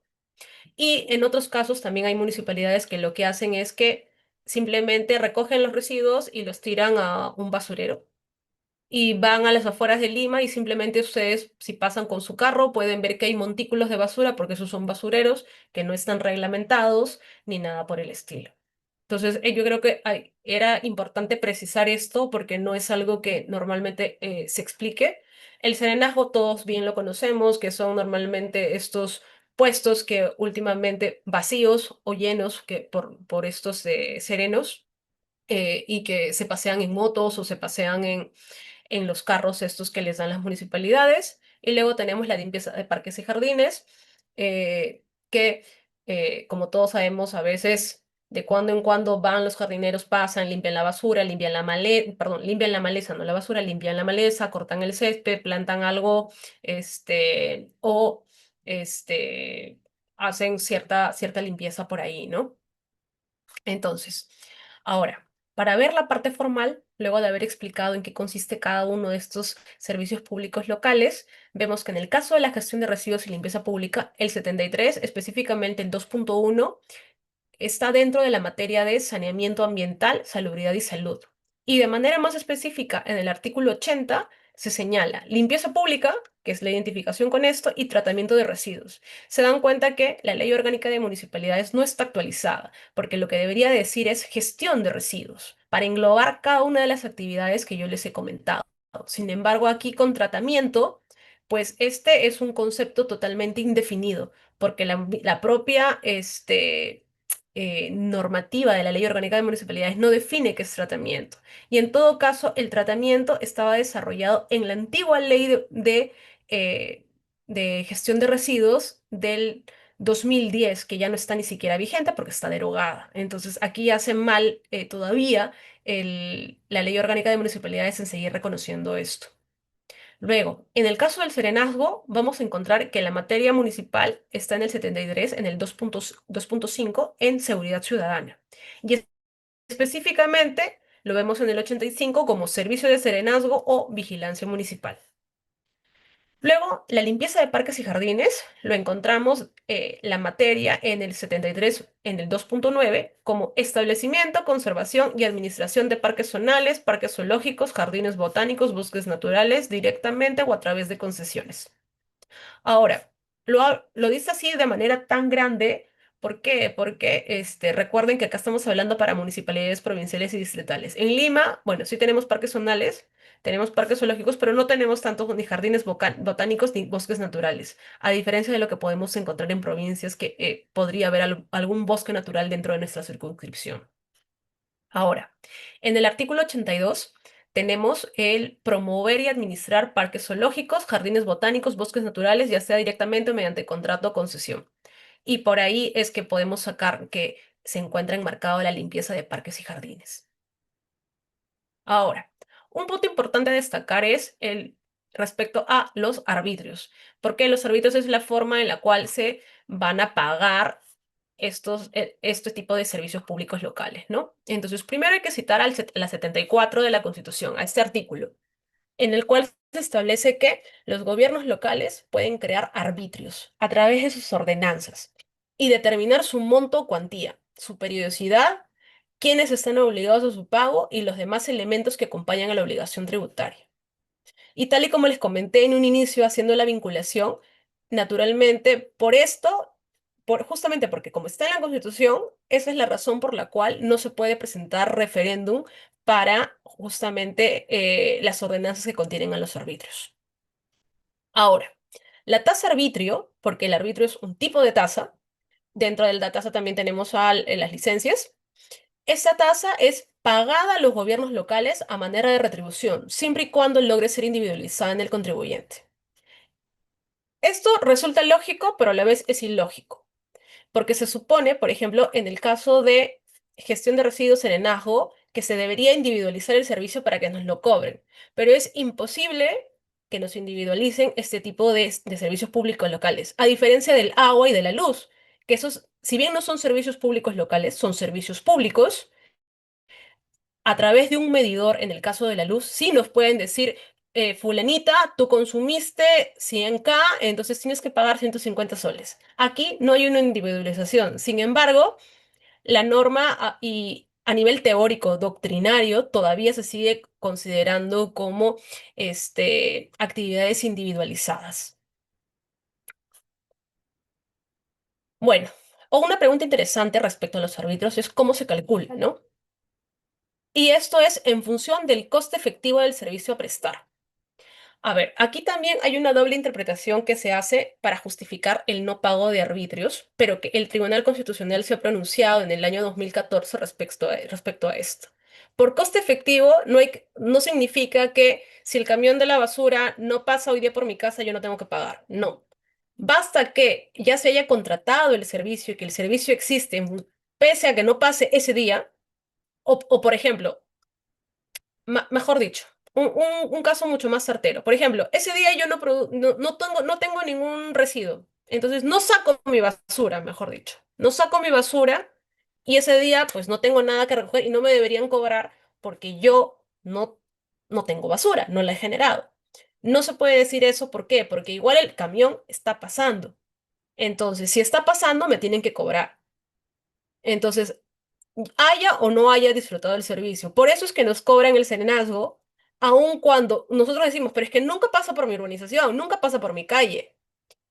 Y en otros casos también hay municipalidades que lo que hacen es que simplemente recogen los residuos y los tiran a un basurero. Y van a las afueras de Lima y simplemente ustedes, si pasan con su carro, pueden ver que hay montículos de basura porque esos son basureros que no están reglamentados ni nada por el estilo. Entonces, yo creo que era importante precisar esto porque no es algo que normalmente se explique. El serenazgo todos bien lo conocemos, que son normalmente estos puestos que últimamente vacíos o llenos por estos serenos y que se pasean en motos o se pasean en los carros estos que les dan las municipalidades. Y luego tenemos la limpieza de parques y jardines, que como todos sabemos, a veces de cuando en cuando van los jardineros, pasan, limpian la basura, limpian la maleza, perdón, limpian la maleza, no la basura, limpian la maleza, cortan el césped, plantan algo, o este, hacen cierta limpieza por ahí, ¿no? Entonces, ahora, para ver la parte formal, luego de haber explicado en qué consiste cada uno de estos servicios públicos locales, vemos que en el caso de la gestión de residuos y limpieza pública, el 73, específicamente el 2.1, está dentro de la materia de saneamiento ambiental, salubridad y salud. Y de manera más específica, en el artículo 80 se señala limpieza pública, que es la identificación con esto, y tratamiento de residuos. Se dan cuenta que la Ley Orgánica de Municipalidades no está actualizada, porque lo que debería decir es gestión de residuos, para englobar cada una de las actividades que yo les he comentado. Sin embargo, aquí con tratamiento, pues este es un concepto totalmente indefinido, porque la propia, normativa de la Ley Orgánica de Municipalidades no define qué es tratamiento. Y en todo caso, el tratamiento estaba desarrollado en la antigua ley eh, de gestión de residuos del 2010, que ya no está ni siquiera vigente porque está derogada. Entonces, aquí hace mal todavía la Ley Orgánica de Municipalidades en seguir reconociendo esto. Luego, en el caso del serenazgo, vamos a encontrar que la materia municipal está en el 73, en el 2.5, en seguridad ciudadana. Y específicamente lo vemos en el 85 como servicio de serenazgo o vigilancia municipal. Luego, la limpieza de parques y jardines, lo encontramos la materia en el 73, en el 2.9, como establecimiento, conservación y administración de parques zonales, parques zoológicos, jardines botánicos, bosques naturales, directamente o a través de concesiones. Ahora, lo dice así de manera tan grande, ¿por qué? Porque recuerden que acá estamos hablando para municipalidades provinciales y distritales. En Lima, bueno, sí tenemos parques zonales, tenemos parques zoológicos, pero no tenemos tantos ni jardines botánicos ni bosques naturales, a diferencia de lo que podemos encontrar en provincias que podría haber algún bosque natural dentro de nuestra circunscripción. Ahora, en el artículo 82 tenemos el promover y administrar parques zoológicos, jardines botánicos, bosques naturales, ya sea directamente o mediante contrato o concesión. Y por ahí es que podemos sacar que se encuentra enmarcado la limpieza de parques y jardines. Ahora, un punto importante a destacar es el respecto a los arbitrios, porque los arbitrios es la forma en la cual se van a pagar este tipo de servicios públicos locales, ¿no? Entonces, primero hay que citar la 74 de la Constitución, a este artículo, en el cual se establece que los gobiernos locales pueden crear arbitrios a través de sus ordenanzas y determinar su monto o cuantía, su periodicidad, quiénes están obligados a su pago y los demás elementos que acompañan a la obligación tributaria. Y tal y como les comenté en un inicio haciendo la vinculación, naturalmente por esto, justamente porque como está en la Constitución, esa es la razón por la cual no se puede presentar referéndum para justamente las ordenanzas que contienen a los arbitrios. Ahora, la tasa arbitrio, porque el arbitrio es un tipo de tasa, dentro de la tasa también tenemos las licencias. Esta tasa es pagada a los gobiernos locales a manera de retribución, siempre y cuando logre ser individualizada en el contribuyente. Esto resulta lógico, pero a la vez es ilógico, porque se supone, por ejemplo, en el caso de gestión de residuos en Enajgo, que se debería individualizar el servicio para que nos lo cobren, pero es imposible que nos individualicen este tipo de servicios públicos locales, a diferencia del agua y de la luz, que esos, si bien no son servicios públicos locales, son servicios públicos a través de un medidor, en el caso de la luz, sí nos pueden decir, fulanita, tú consumiste 100K, entonces tienes que pagar 150 soles. Aquí no hay una individualización. Sin embargo, la norma y a nivel teórico, doctrinario, todavía se sigue considerando como actividades individualizadas. Bueno, o una pregunta interesante respecto a los árbitros es cómo se calcula, ¿no? Y esto es en función del coste efectivo del servicio a prestar. A ver, aquí también hay una doble interpretación que se hace para justificar el no pago de arbitrios, pero que el Tribunal Constitucional se ha pronunciado en el año 2014 respecto a esto. Por coste efectivo no significa que si el camión de la basura no pasa hoy día por mi casa, yo no tengo que pagar. No. Basta que ya se haya contratado el servicio y que el servicio existe, pese a que no pase ese día, o por ejemplo, mejor dicho, un caso mucho más certero. Por ejemplo, ese día yo no tengo ningún residuo. Entonces no saco mi basura, mejor dicho. No saco mi basura y ese día pues no tengo nada que recoger y no me deberían cobrar porque yo no tengo basura, no la he generado. No se puede decir eso, ¿por qué? Porque igual el camión está pasando. Entonces, si está pasando, me tienen que cobrar. Entonces, haya o no haya disfrutado del servicio. Por eso es que nos cobran el serenazgo, aun cuando nosotros decimos, pero es que nunca pasa por mi urbanización, nunca pasa por mi calle.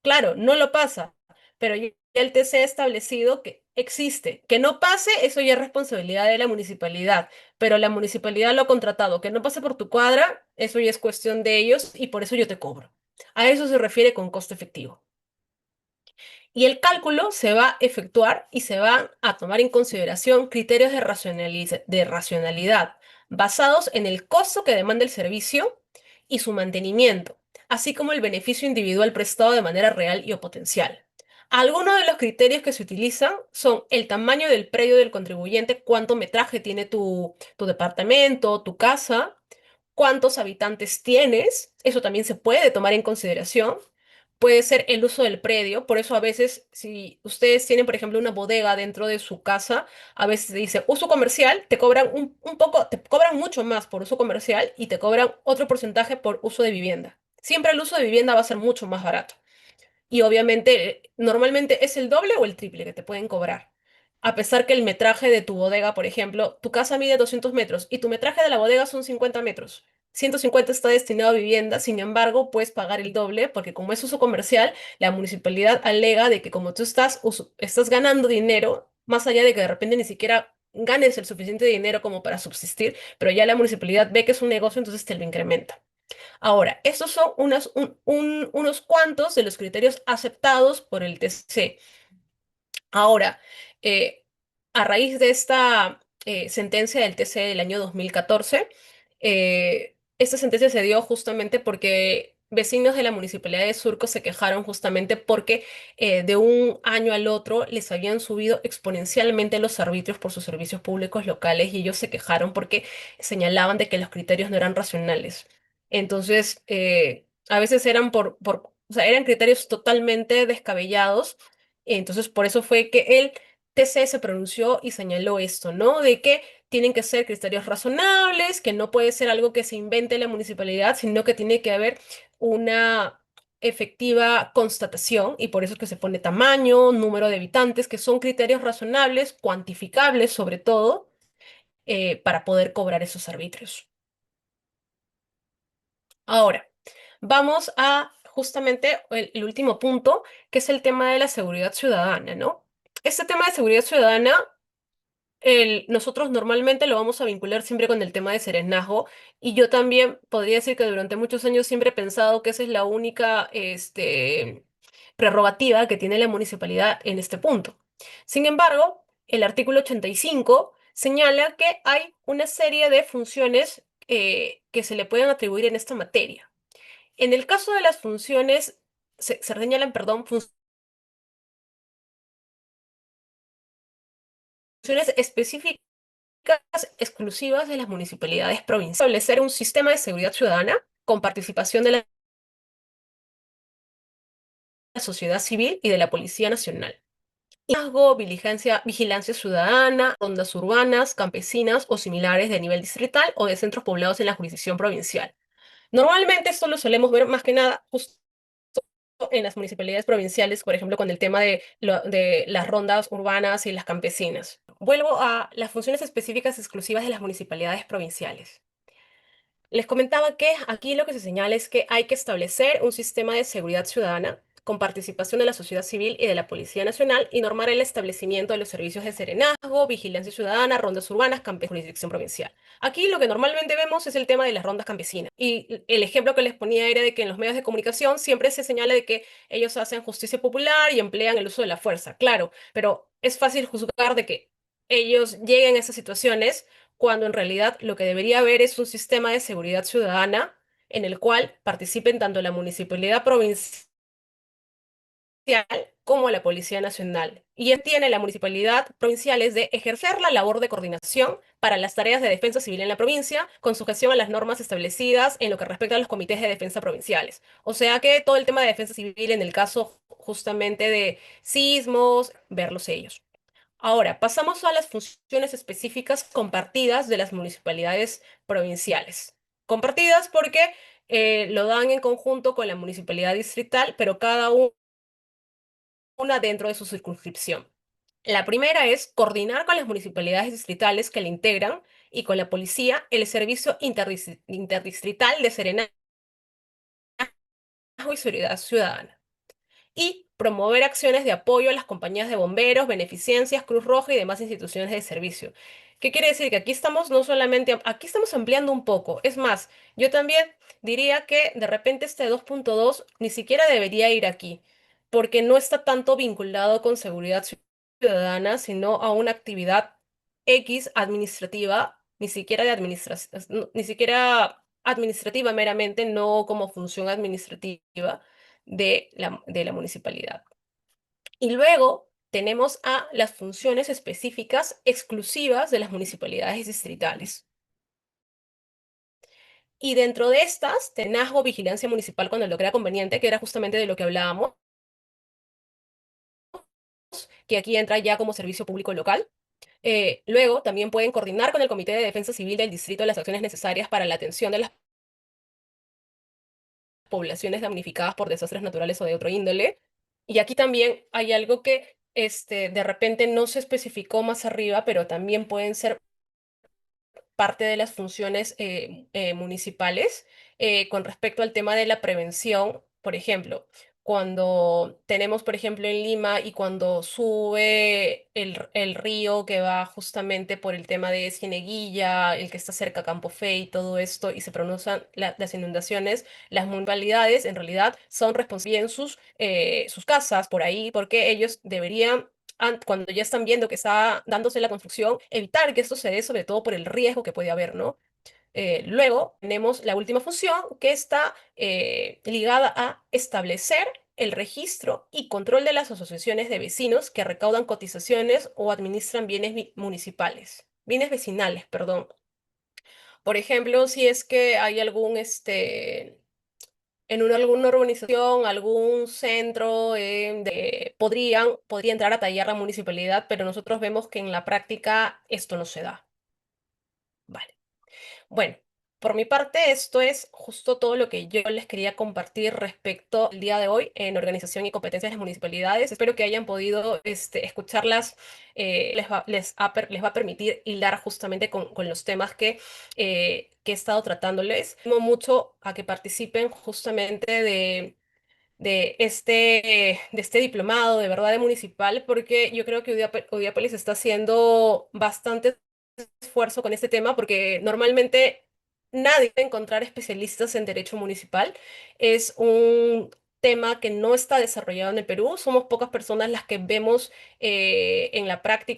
Claro, no lo pasa, pero ya el TC ha establecido que existe. Que no pase, eso ya es responsabilidad de la municipalidad, pero la municipalidad lo ha contratado. Que no pase por tu cuadra, eso ya es cuestión de ellos y por eso yo te cobro. A eso se refiere con costo efectivo. Y el cálculo se va a efectuar y se van a tomar en consideración criterios de racionalidad basados en el costo que demanda el servicio y su mantenimiento, así como el beneficio individual prestado de manera real y o potencial. Algunos de los criterios que se utilizan son el tamaño del predio del contribuyente, cuánto metraje tiene tu departamento, tu casa, cuántos habitantes tienes, eso también se puede tomar en consideración. Puede ser el uso del predio, por eso a veces si ustedes tienen, por ejemplo, una bodega dentro de su casa, a veces te dice uso comercial, te cobran un poco, te cobran mucho más por uso comercial y te cobran otro porcentaje por uso de vivienda. Siempre el uso de vivienda va a ser mucho más barato. Y obviamente, normalmente es el doble o el triple que te pueden cobrar. A pesar que el metraje de tu bodega, por ejemplo, tu casa mide 200 metros y tu metraje de la bodega son 50 metros. 150 está destinado a vivienda, sin embargo, puedes pagar el doble porque como es uso comercial, la municipalidad alega de que como tú estás ganando dinero, más allá de que de repente ni siquiera ganes el suficiente dinero como para subsistir, pero ya la municipalidad ve que es un negocio, entonces te lo incrementa. Ahora, estos son unos cuantos de los criterios aceptados por el TC. Ahora, eh, a raíz de esta sentencia del TC del año 2014, esta sentencia se dio justamente porque vecinos de la Municipalidad de Surco se quejaron justamente porque de un año al otro les habían subido exponencialmente los arbitrios por sus servicios públicos locales y ellos se quejaron porque señalaban de que los criterios no eran racionales. Entonces, a veces eran o sea, eran criterios totalmente descabellados. Entonces, por eso fue que el TC se pronunció y señaló esto, ¿no? De que tienen que ser criterios razonables, que no puede ser algo que se invente la municipalidad, sino que tiene que haber una efectiva constatación y por eso es que se pone tamaño, número de habitantes, que son criterios razonables, cuantificables sobre todo, para poder cobrar esos arbitrios. Ahora, vamos a justamente el último punto, que es el tema de la seguridad ciudadana, ¿no? Este tema de seguridad ciudadana, nosotros normalmente lo vamos a vincular siempre con el tema de serenazgo y yo también podría decir que durante muchos años siempre he pensado que esa es la única prerrogativa que tiene la municipalidad en este punto. Sin embargo, el artículo 85 señala que hay una serie de funciones que se le pueden atribuir en esta materia. En el caso de las funciones, se señalan, perdón, funciones específicas exclusivas de las municipalidades provinciales. Establecer un sistema de seguridad ciudadana con participación de la sociedad civil y de la Policía Nacional. Liderazgo, vigilancia ciudadana, rondas urbanas, campesinas o similares de nivel distrital o de centros poblados en la jurisdicción provincial. Normalmente esto lo solemos ver más que nada justo en las municipalidades provinciales, por ejemplo, con el tema de las rondas urbanas y las campesinas. Vuelvo a las funciones específicas exclusivas de las municipalidades provinciales. Les comentaba que aquí lo que se señala es que hay que establecer un sistema de seguridad ciudadana con participación de la sociedad civil y de la Policía Nacional y normar el establecimiento de los servicios de serenazgo, vigilancia ciudadana, rondas urbanas, jurisdicción provincial. Aquí lo que normalmente vemos es el tema de las rondas campesinas. Y el ejemplo que les ponía era de que en los medios de comunicación siempre se señala de que ellos hacen justicia popular y emplean el uso de la fuerza. Claro, pero es fácil juzgar de que ellos lleguen a esas situaciones cuando en realidad lo que debería haber es un sistema de seguridad ciudadana en el cual participen tanto la municipalidad provincial como la Policía Nacional. Y él tiene la municipalidad provincial es de ejercer la labor de coordinación para las tareas de defensa civil en la provincia, con sujeción a las normas establecidas en lo que respecta a los comités de defensa provinciales. O sea que todo el tema de defensa civil en el caso justamente de sismos, verlos ellos. Ahora, pasamos a las funciones específicas compartidas de las municipalidades provinciales. Compartidas porque lo dan en conjunto con la municipalidad distrital, pero cada una dentro de su circunscripción. La primera es coordinar con las municipalidades distritales que le integran y con la policía el servicio interdistrital de serenazgo y seguridad ciudadana. Y promover acciones de apoyo a las compañías de bomberos, beneficencias, Cruz Roja y demás instituciones de servicio. ¿Qué quiere decir? Que aquí estamos no solamente, aquí estamos ampliando un poco. Es más, yo también diría que de repente este 2.2 ni siquiera debería ir aquí, porque no está tanto vinculado con seguridad ciudadana, sino a una actividad X administrativa, ni siquiera de administración, ni siquiera administrativa meramente, no como función administrativa de la municipalidad. Y luego tenemos a las funciones específicas exclusivas de las municipalidades distritales. Y dentro de estas, tenazgo vigilancia municipal cuando lo crea conveniente, que era justamente de lo que hablábamos, que aquí entra ya como servicio público local. Luego, también pueden coordinar con el Comité de Defensa Civil del distrito las acciones necesarias para la atención de las poblaciones damnificadas por desastres naturales o de otro índole. Y aquí también hay algo que de repente no se especificó más arriba, pero también pueden ser parte de las funciones municipales con respecto al tema de la prevención. Por ejemplo, cuando tenemos, por ejemplo, en Lima y cuando sube el río que va justamente por el tema de Cieneguilla, el que está cerca a Campo Fe y todo esto, y se pronuncian las inundaciones, las municipalidades en realidad son responsables en sus casas por ahí, porque ellos deberían cuando ya están viendo que está dándose la construcción, evitar que esto se dé, sobre todo por el riesgo que puede haber, ¿no? Luego tenemos la última función que está ligada a establecer el registro y control de las asociaciones de vecinos que recaudan cotizaciones o administran bienes municipales, bienes vecinales, perdón. Por ejemplo, si es que hay alguna urbanización, algún centro, podría entrar a tallar la municipalidad, pero nosotros vemos que en la práctica esto no se da. Vale. Bueno, por mi parte, esto es justo todo lo que yo les quería compartir respecto al día de hoy en organización y competencias de las municipalidades. Espero que hayan podido escucharlas. Les va a permitir hilar justamente con los temas que he estado tratándoles. Animo mucho a que participen justamente de este diplomado de verdad de municipal, porque yo creo que Udiapolis está haciendo bastante esfuerzo con este tema, porque normalmente nadie va a encontrar especialistas en derecho municipal. Es un tema que no está desarrollado en el Perú. Somos pocas personas las que vemos en la práctica